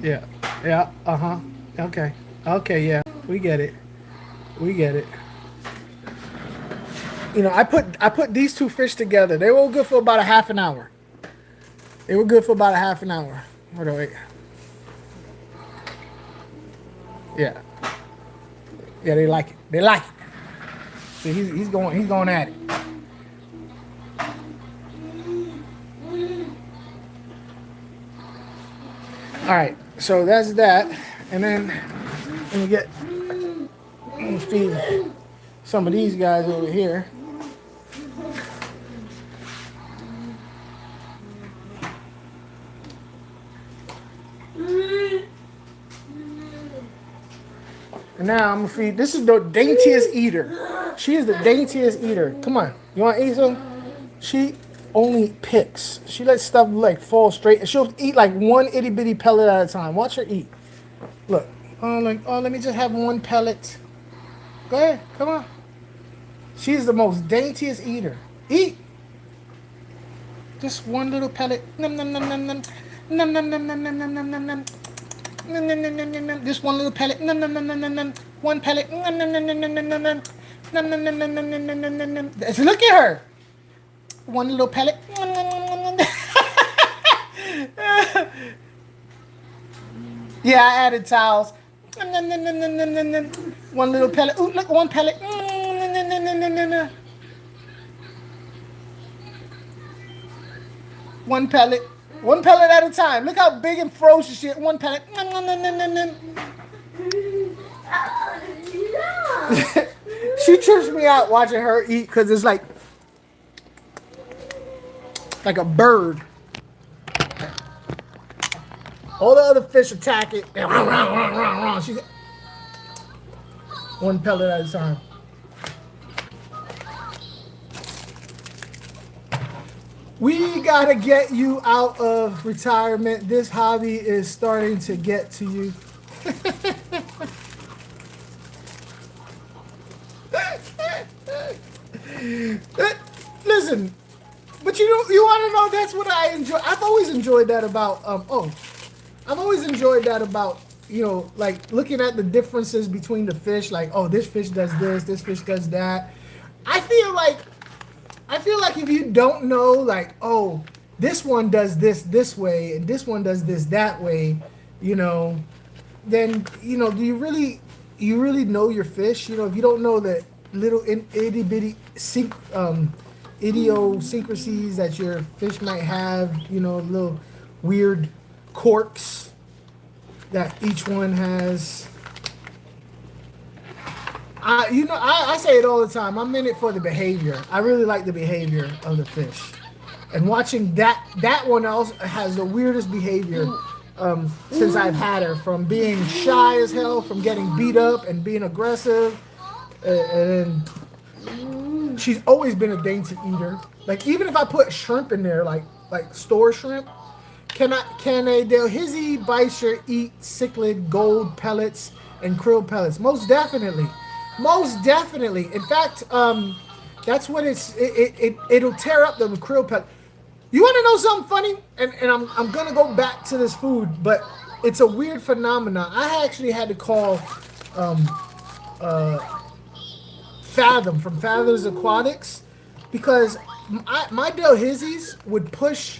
Yeah. Yeah. Okay. Okay. Yeah. We get it. We get it. You know, I put these two fish together. They were good for about a half an hour. They were good for about a half an hour. Hold on, wait. Yeah. Yeah, they like it. They like it. See, he's going at it. All right, so that's that, and then let me feed some of these guys over here. And now I'm gonna feed. This is the daintiest eater. She is the daintiest eater. Come on, you want to eat some? She only picks. She lets stuff like fall straight. She'll eat like one itty bitty pellet at a time. Watch her eat. Look. Let me just have one pellet. Go ahead. Come on. She's the most daintiest eater. Eat. Just one little pellet. Num num num num num. Num num num num num num num num num. Num num num num num num. Just one little pellet. Num num num num num num. One pellet. Num num num num num num num num. Num num num num num num num num num num. Look at her. One little pellet. Num num num num num. Yeah, I added towels. Num num num num num num num. One little pellet. Ooh, look, one pellet. Num num num num num num. One pellet. One pellet at a time. Look how big and ferocious she is. One pellet. Nom, nom, nom, nom, nom, nom. She trips me out watching her eat because it's like a bird. All the other fish attack it. She's one pellet at a time. We gotta get you out of retirement. This hobby is starting to get to you. Listen, but you want to know, that's what I enjoy. I've always enjoyed that about I've always enjoyed that about, you know, like looking at the differences between the fish. Like, oh, this fish does this fish does that. I feel like if you don't know, like, oh, this one does this way and this one does this that way, you know, then, you know, do you really know your fish? You know, if you don't know the little itty bitty idiosyncrasies that your fish might have, you know, little weird quirks that each one has. I say it all the time. I'm in it for the behavior. I really like the behavior of the fish, and watching that one also has the weirdest behavior since I've had her. From being shy as hell, from getting beat up and being aggressive, and she's always been a dainty eater. Like, even if I put shrimp in there, like store shrimp, can a Delhizzy Bicer eat cichlid, gold pellets, and krill pellets? Most definitely. Most definitely. In fact, that's what it'll tear up the krill pellet. You want to know something funny? And I'm gonna go back to this food, but it's a weird phenomenon. I actually had to call Fathom from Fathom's Aquatics, because my Delhizzies would push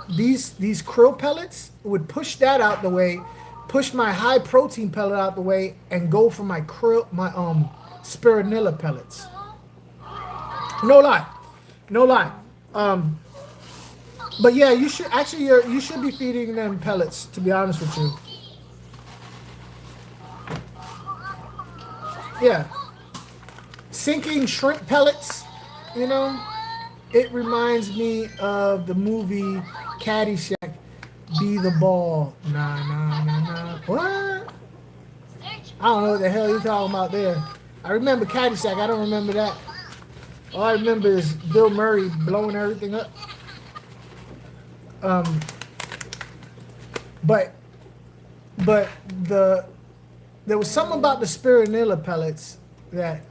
these krill pellets, would push that out the way, push my high protein pellet out the way, and go for my spironella pellets. No lie. But yeah, you should be feeding them pellets, to be honest with you. Yeah, sinking shrimp pellets, you know, it reminds me of the movie Caddyshack. Be the ball. Nah. What? I don't know what the hell you're talking about there. I remember Caddyshack. I don't remember that. All I remember is Bill Murray blowing everything up. But there was something about the spironella pellets that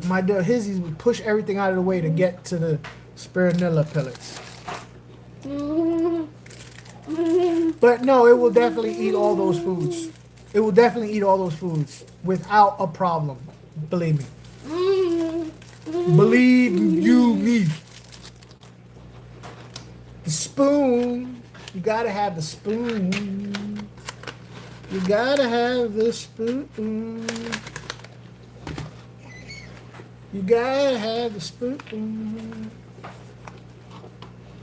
my Delhizzies would push everything out of the way to get to the spironella pellets. But no, it will definitely eat all those foods. It will definitely eat all those foods without a problem. Believe me. Believe you me. The spoon. You gotta have the spoon. You gotta have the spoon. You gotta have the spoon.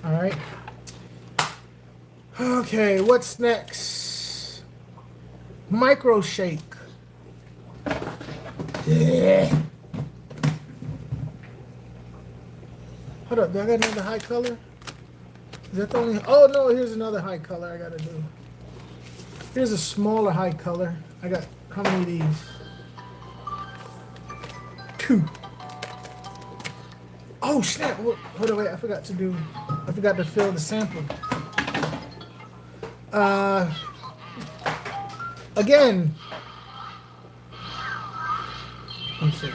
All right. Okay, what's next? Micro shake. Yeah. Hold up, do I got another high color? Is that the only? Oh no, here's another high color I gotta do. Here's a smaller high color. I got how many of these? 2. Oh snap! Hold on, wait. I forgot to fill the sample. Again, Let me see.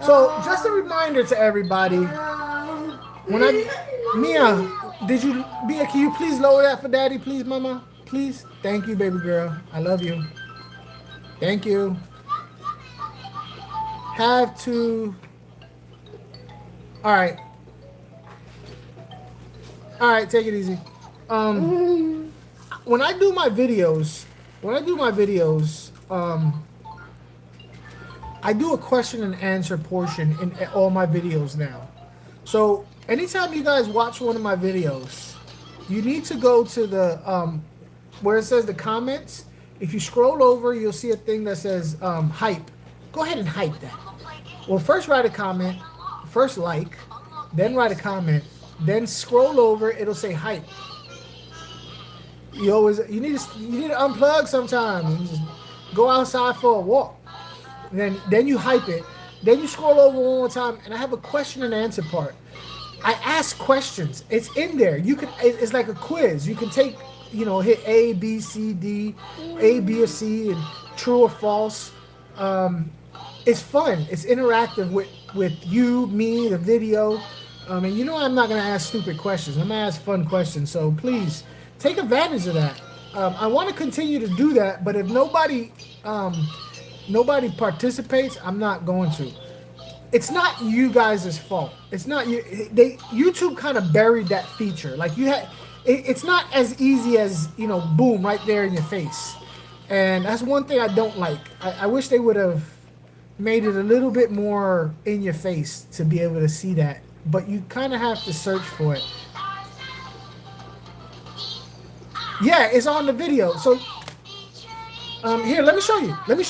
So, just a reminder to everybody, when Mia, Mia, can you please lower that for Daddy, please, Mama? Please? Thank you, baby girl. I love you. Thank you. Have to... Alright. Alright, take it easy. When I do my videos, I do a question and answer portion in all my videos now. So anytime you guys watch one of my videos, you need to go to the where it says the comments. If you scroll over, you'll see a thing that says hype. Go ahead and hype that. Well, first write a comment, first like, then write a comment, then scroll over. It'll say hype. You need to unplug sometimes. You just go outside for a walk. Then you hype it. Then you scroll over one more time, and I have a question and answer part. I ask questions. It's in there. It's like a quiz. You can take, hit A, B, C, D, A, B, or C, and true or false. It's fun. It's interactive with you, me, the video. And I'm not gonna ask stupid questions. I'm gonna ask fun questions. So please take advantage of that. I want to continue to do that, but if nobody participates, I'm not going to. It's not you guys' fault. It's not you. YouTube kind of buried that feature. Like it's not as easy as boom, right there in your face. And that's one thing I don't like. I wish they would have made it a little bit more in your face to be able to see that. But you kind of have to search for it. Yeah, it's on the video. So here, let me show you. Let me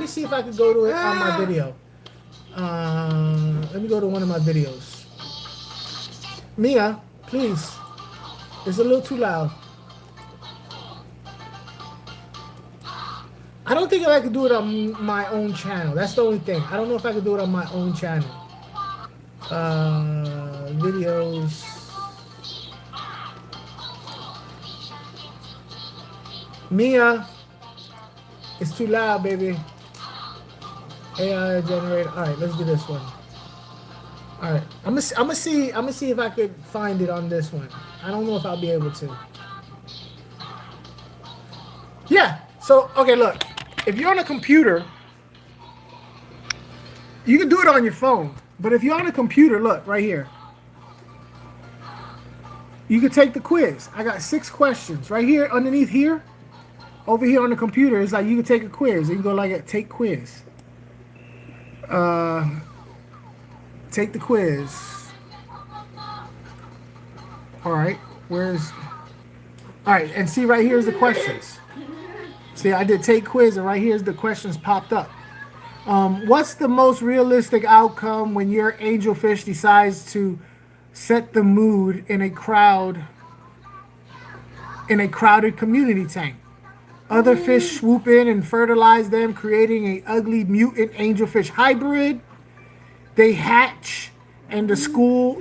see if I can go to it on my video. Let me go to one of my videos. Mia, please. It's a little too loud. I don't think I could do it on my own channel. That's the only thing. I don't know if I could do it on my own channel. Videos. Mia, it's too loud, baby. AI generator. All right, let's do this one. All right, I'm gonna see if I could find it on this one. I don't know if I'll be able to. Yeah. So okay, look. If you're on a computer, you can do it on your phone. But if you're on a computer, look right here. You can take the quiz. I got 6 questions right here underneath here. Over here on the computer, it's like you can take a quiz. You can go like take quiz. Take the quiz. All right, all right, and see right here's the questions. See, I did take quiz, and right here's the questions popped up. What's the most realistic outcome when your angelfish decides to set the mood in a crowded community tank? Other fish swoop in and fertilize them, creating an ugly mutant angelfish hybrid. They hatch and school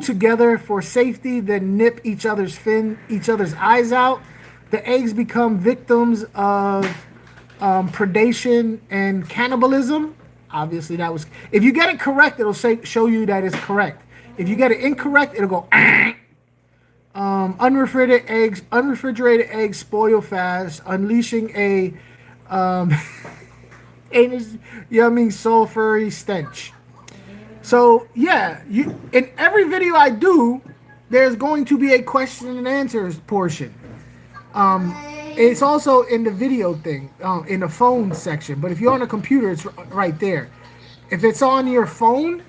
together for safety, then nip each other's eyes out. The eggs become victims of predation and cannibalism. Obviously, that was. If you get it correct, it'll show you that it's correct. If you get it incorrect, it'll go. Unrefrigerated eggs spoil fast, unleashing a yummy sulfury stench. So yeah, in every video I do, there's going to be a question and answers portion. It's also in the video thing, in the phone section. But if you're on a computer, it's right there. If it's on your phone.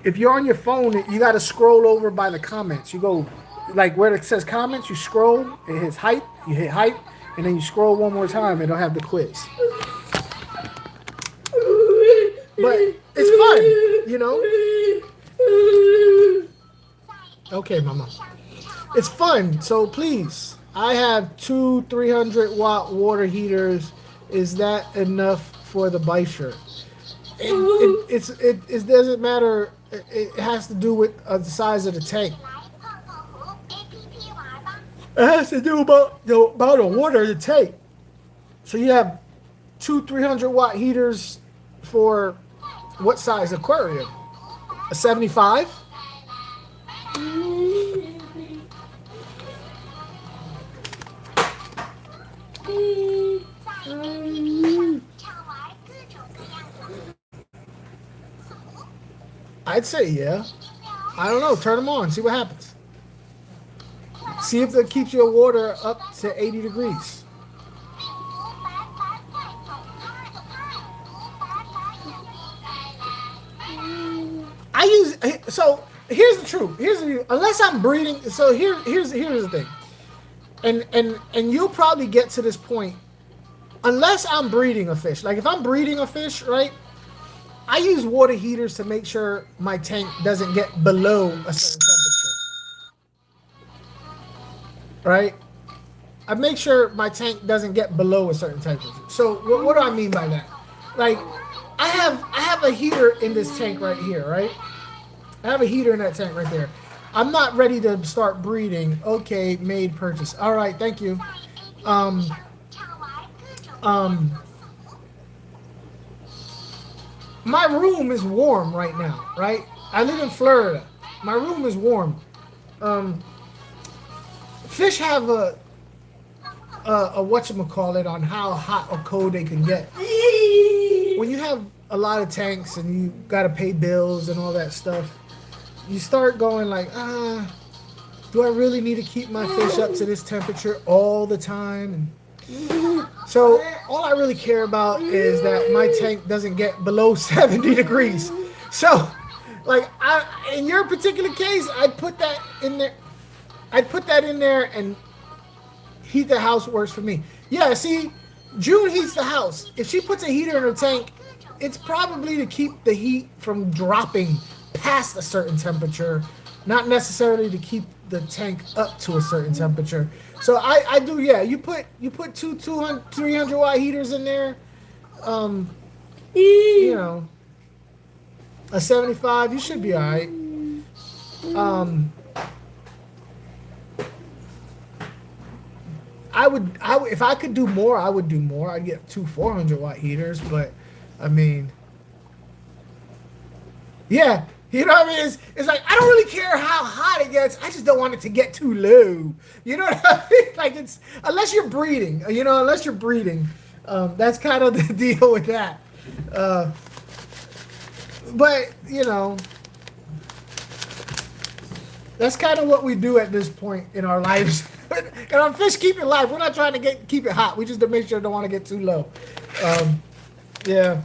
If you're on your phone, you got to scroll over by the comments. You go, like where it says comments, you scroll, it hits hype, you hit hype, and then you scroll one more time, it'll have the quiz. But it's fun, Okay, mama. It's fun, so please. I have 2 300-watt water heaters. Is that enough for the bite shirt? It doesn't matter. It has to do with the size of the tank. It has to do about the amount of water to take. So you have two 300-watt heaters for what size aquarium? A 75? I'd say yeah. I don't know. Turn them on. See what happens. See if that keeps your water up to 80 degrees. I use so here's the truth. Unless I'm breeding. So here's the thing. And you'll probably get to this point unless I'm breeding a fish. Like if I'm breeding a fish, right? I use water heaters to make sure my tank doesn't get below a certain temperature. Right? I make sure my tank doesn't get below a certain temperature. So what do I mean by that? Like I have a heater in this tank right here, right? I have a heater in that tank right there. I'm not ready to start breeding. Okay, made purchase. All right, thank you. My room is warm right now, right? I live in Florida. My room is warm. Fish have a whatchamacallit on how hot or cold they can get. When you have a lot of tanks and you gotta pay bills and all that stuff, you start going like, do I really need to keep my fish up to this temperature all the time? So all I really care about is that my tank doesn't get below 70 degrees. So, like, in your particular case, I'd put that in there. I'd put that in there and heat the house works for me. Yeah, see, June heats the house. If she puts a heater in her tank, it's probably to keep the heat from dropping past a certain temperature, not necessarily to keep the tank up to a certain temperature. So I do, yeah. You put two 300-watt heaters in there. You know, a 75, you should be all right. I would if I could do more, I would do more. I'd get two 400-watt heaters, but I mean, yeah. You know what I mean? It's like, I don't really care how hot it gets. I just don't want it to get too low. You know what I mean? Like, it's, unless you're breeding, that's kind of the deal with that. But, you know, that's kind of what we do at this point in our lives. In our fish keeping life, we're not trying to keep it hot. We just to make sure don't want to get too low. Yeah.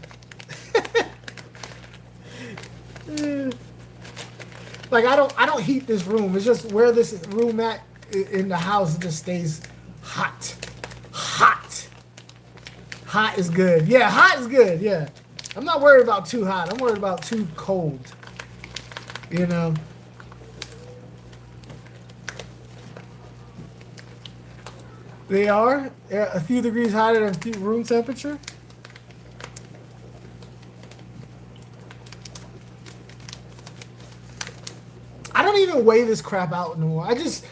Like I don't heat this room. It's just where this room at in the house, it just stays hot. Hot is good. Yeah, hot is good. Yeah, I'm not worried about too hot. I'm worried about too cold. You know. They are a few degrees hotter than room temperature. I don't even weigh this crap out anymore. I just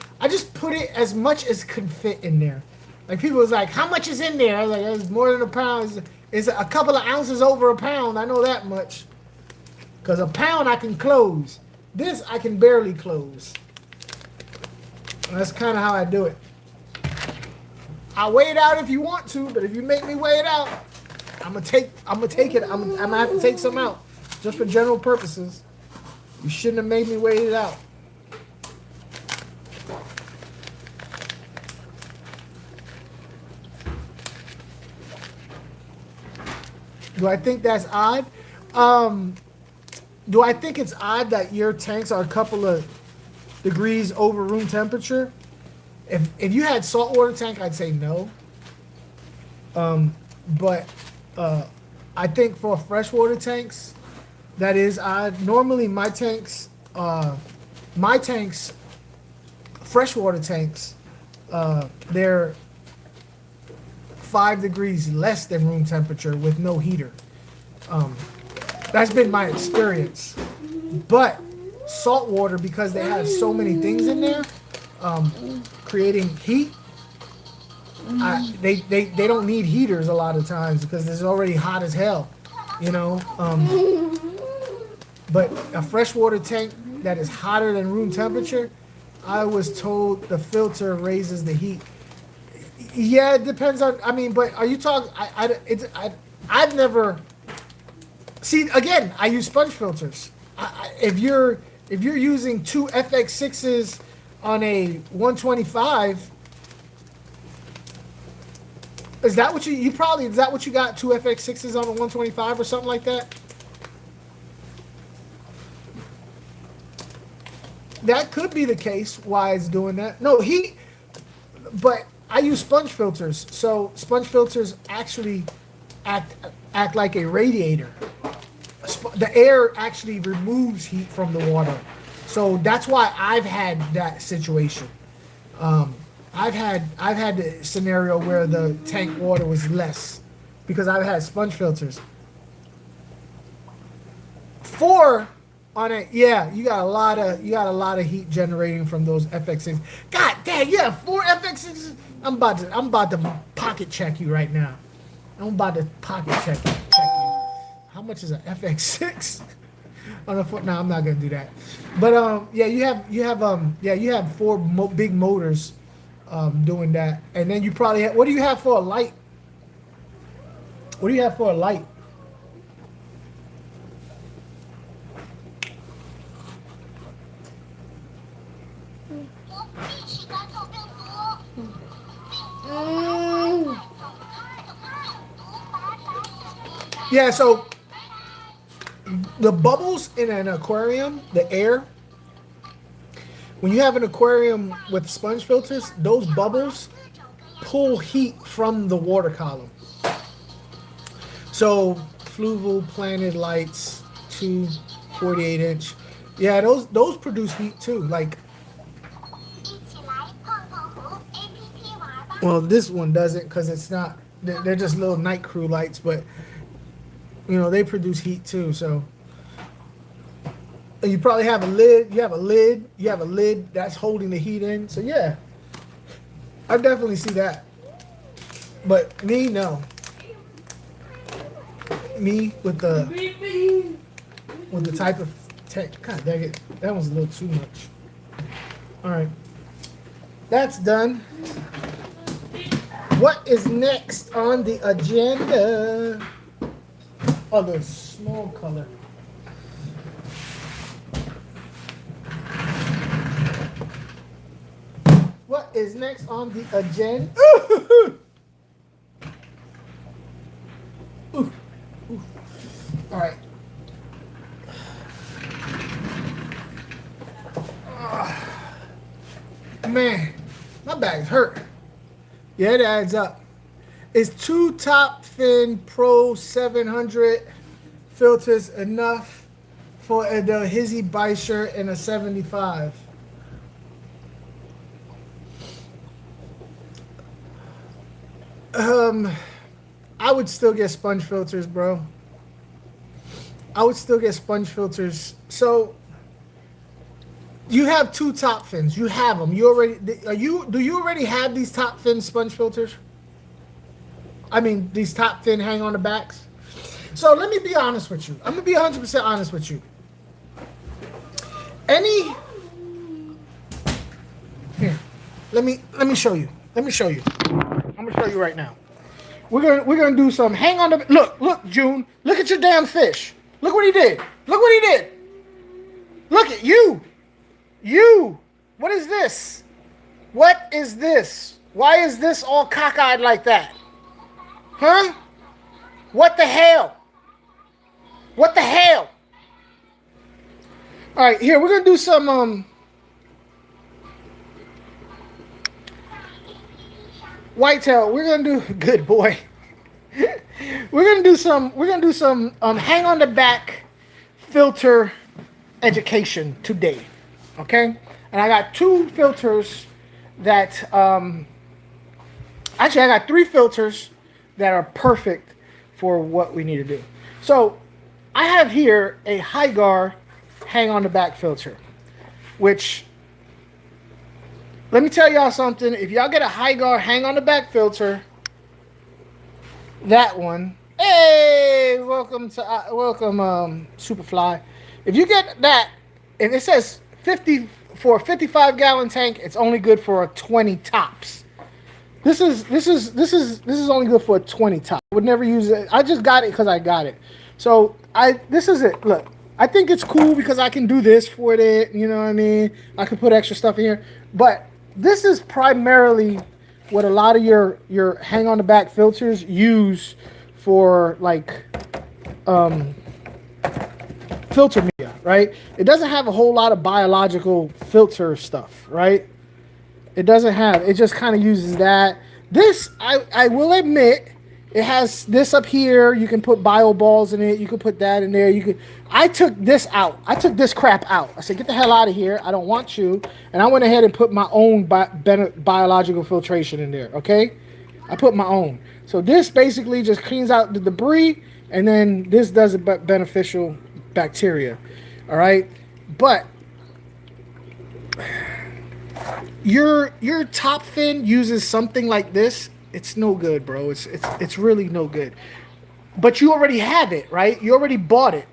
put it as much as could fit in there. Like people was like, how much is in there? I was like, it's more than a pound. It's a couple of ounces over a pound. I know that much. Because a pound I can close. This I can barely close. And that's kind of how I do it. I'll weigh it out if you want to, but if you make me weigh it out, I'm gonna take it. I'm gonna have to take some out just for general purposes. You shouldn't have made me weigh it out. Do I think that's odd? Do I think it's odd that your tanks are a couple of degrees over room temperature? If you had saltwater tank, I'd say no. But I think for freshwater tanks, that is odd. Normally my tanks, freshwater tanks, they're 5 degrees less than room temperature with no heater. That's been my experience. But saltwater, because they have so many things in there, creating heat, they don't need heaters a lot of times because it's already hot as hell, you know. But a freshwater tank that is hotter than room temperature, I was told the filter raises the heat. Yeah, it depends on. I mean, but are you talking? I've never. See, again, I use sponge filters. If you're using two FX6s on a 125, is that what you probably, is that what you got, two FX6s on a 125 or something like that? That could be the case why it's doing that. No, but I use sponge filters. So sponge filters actually act like a radiator. The air actually removes heat from the water. So that's why I've had that situation. I've had the scenario where the tank water was less because I've had sponge filters. 4 on it, yeah, you got a lot of heat generating from those FX6s. God damn, you have 4 FX6s. I'm about to pocket check you right now. I'm about to pocket check you. How much is an FX6 on a foot? No, I'm not gonna do that. But yeah, you have 4 big motors doing that, and then you probably have, what do you have for a light? What do you have for a light? Yeah, so the bubbles in an aquarium, the air, when you have an aquarium with sponge filters, those bubbles pull heat from the water column. So fluval planted lights, 2 48-inch, yeah, those produce heat too. Like, well, this one doesn't because it's not. They're just little night crew lights, but you know they produce heat too. So. And you probably have a lid. You have a lid that's holding the heat in. So yeah, I definitely see that. But me, no. Me with the type of tech. God dang it, that was a little too much. All right, that's done. What is next on the agenda? Oh, the small color. What is next on the agenda? Ooh. Ooh. Ooh. All right. Man, my bag's hurt. Yeah, it adds up. Is 2 Top Fin Pro 700 filters enough for the Hizzy Bite shirt and a 75? I would still get sponge filters, bro. I would still get sponge filters. So you have 2 top fins. You have them. You already do you already have these top fin sponge filters? I mean, these top fin hang on the backs. So let me be honest with you. I'm gonna be 100% honest with you. Here, let me show you. Let me show you. I'm gonna show you right now. We're gonna do some. Hang on to look, June. Look at your damn fish. Look what he did. Look what he did. Look at you. You. What is this? What is this? Why is this all cockeyed like that? Huh? What the hell? What the hell? All right, here we're gonna do some whitetail. We're gonna do good boy. We're gonna do some hang on the back filter education today. Okay? And I got 2 filters that actually I got 3 filters that are perfect for what we need to do. So I have here a Hygar hang on the back filter, which let me tell y'all something. If y'all get a high guard hang on the back filter, that one. Hey, welcome to Superfly. If you get that, and it says 50 for a 55-gallon tank, it's only good for a 20 tops. This is only good for a 20 top. I would never use it. I just got it because I got it. So this is it. Look, I think it's cool because I can do this for it. You know what I mean? I can put extra stuff in here. But this is primarily what a lot of your hang on the back filters use for, like, filter media, right? It doesn't have a whole lot of biological filter stuff, right? It doesn't have. It just kind of uses that. This, I will admit, it has this up here. You can put bio balls in it. You can put that in there. You could. I took this out. I took this crap out. I said, get the hell out of here. I don't want you. And I went ahead and put my own biological filtration in there. Okay, I put my own. So this basically just cleans out the debris, and then this does a beneficial bacteria. All right, but your top fin uses something like this. It's no good, bro. It's really no good. But you already have it, right? You already bought it.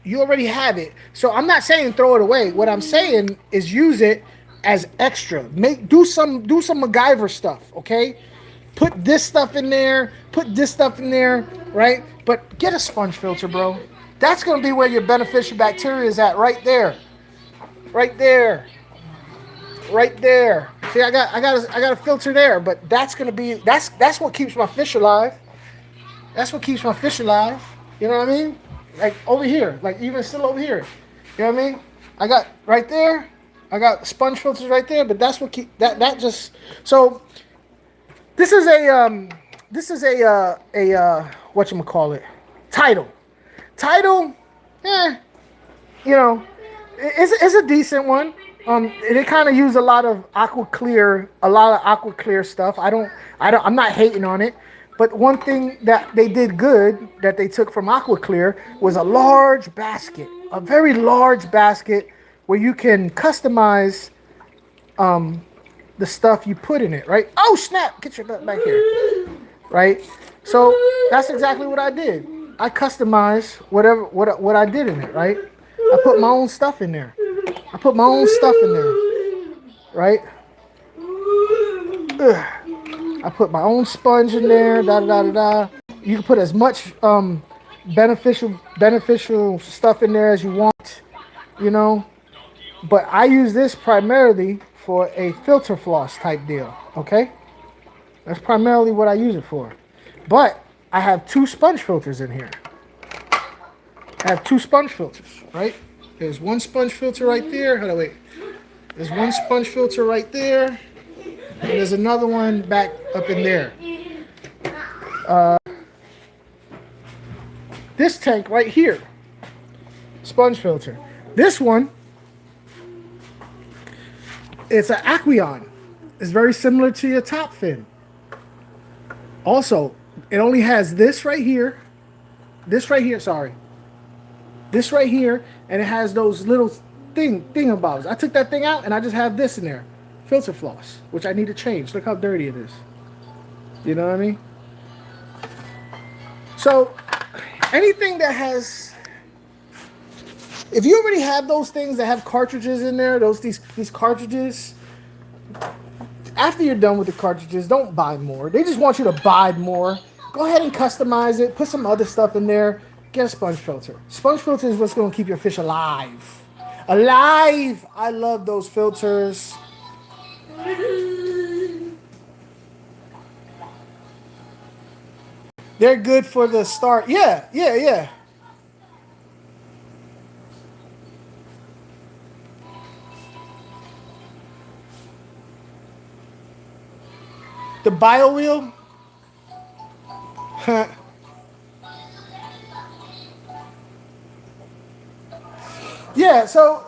You already have it. So I'm not saying throw it away. What I'm saying is use it as extra. Do some MacGyver stuff, okay? Put this stuff in there. Put this stuff in there, right? But get a sponge filter, bro. That's gonna be where your beneficial bacteria is at, right there. Right there. Right there. See, I got a filter there, but that's gonna be that's what keeps my fish alive. That's what keeps my fish alive. You know what I mean? Like over here, like even still over here. You know what I mean? I got right there. I got sponge filters right there, but that's what keep that just. So this is a whatchamacallit, title. You know, it's a decent one. They kind of use a lot of aqua clear stuff. I'm not hating on it, but one thing that they did good that they took from aqua clear was a large basket, a very large basket where you can customize the stuff you put in it, right? Oh snap! Get your butt back here, right? So that's exactly what I did. I customized what I did in it, right? I put my own stuff in there. Right? Ugh. I put my own sponge in there. You can put as much beneficial stuff in there as you want, you know. But I use this primarily for a filter floss type deal. Okay, that's primarily what I use it for. But I have 2 sponge filters in here. Right? There's one sponge filter right there. Hold on, wait. There's one sponge filter right there. And there's another one back up in there. This tank right here. Sponge filter. This one, it's an aquarium. It's very similar to your top fin. Also, it only has this right here. This right here, and it has those little thingamabobs. I took that thing out, and I just have this in there. Filter floss, which I need to change. Look how dirty it is. You know what I mean? So, anything that has... If you already have those things that have cartridges in there, these cartridges, after you're done with the cartridges, don't buy more. They just want you to buy more. Go ahead and customize it. Put some other stuff in there. Get a sponge filter. Sponge filter is what's going to keep your fish alive. Alive! I love those filters. They're good for the start. Yeah. The bio wheel? Yeah, so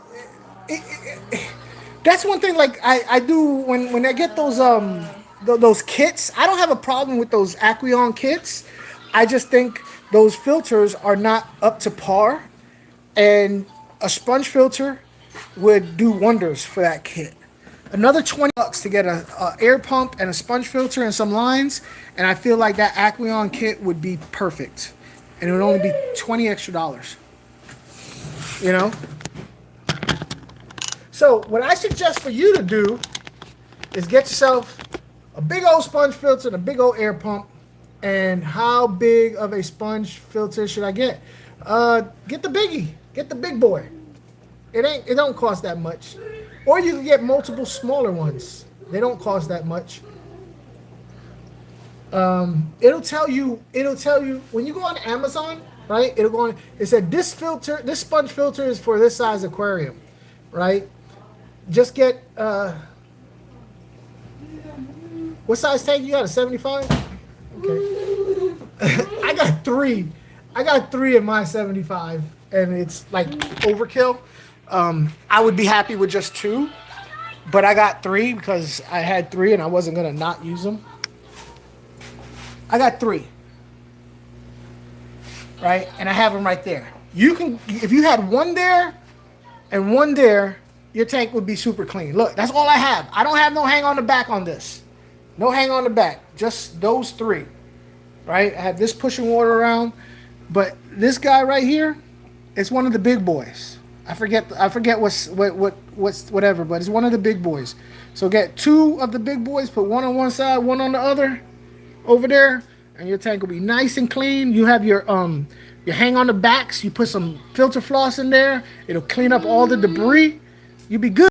that's one thing. Like I do when I get those kits. I don't have a problem with those aquarium kits. I just think those filters are not up to par, and a sponge filter would do wonders for that kit. Another $20 to get a air pump and a sponge filter and some lines, and I feel like that Aquarium kit would be perfect, and it would only be $20 extra. You know. So what I suggest for you to do is get yourself a big old sponge filter and a big old air pump. And how big of a sponge filter should I get? Get the biggie. Get the big boy. It don't cost that much. Or you can get multiple smaller ones. They don't cost that much. It'll tell you when you go on Amazon, right? It'll go on. It said this sponge filter is for this size aquarium, right? Just get what size tank you got? A 75? Okay. I got three. I got three in my 75, and it's like overkill. I would be happy with just two, but I got three because I had three and I wasn't gonna not use them. I got three, right? And I have them right there. You can, if you had one there and one there, your tank would be super clean. Look, that's all I have. I don't have no hang on the back on this. No hang on the back. Just those three, right? I have this pushing water around, but this guy right here is one of the big boys. I forget what's whatever, but it's one of the big boys. So get two of the big boys, put one on one side, one on the other, over there, and your tank will be nice and clean. You have your hang on the backs. You put some filter floss in there. It'll clean up all the debris. You'll be good.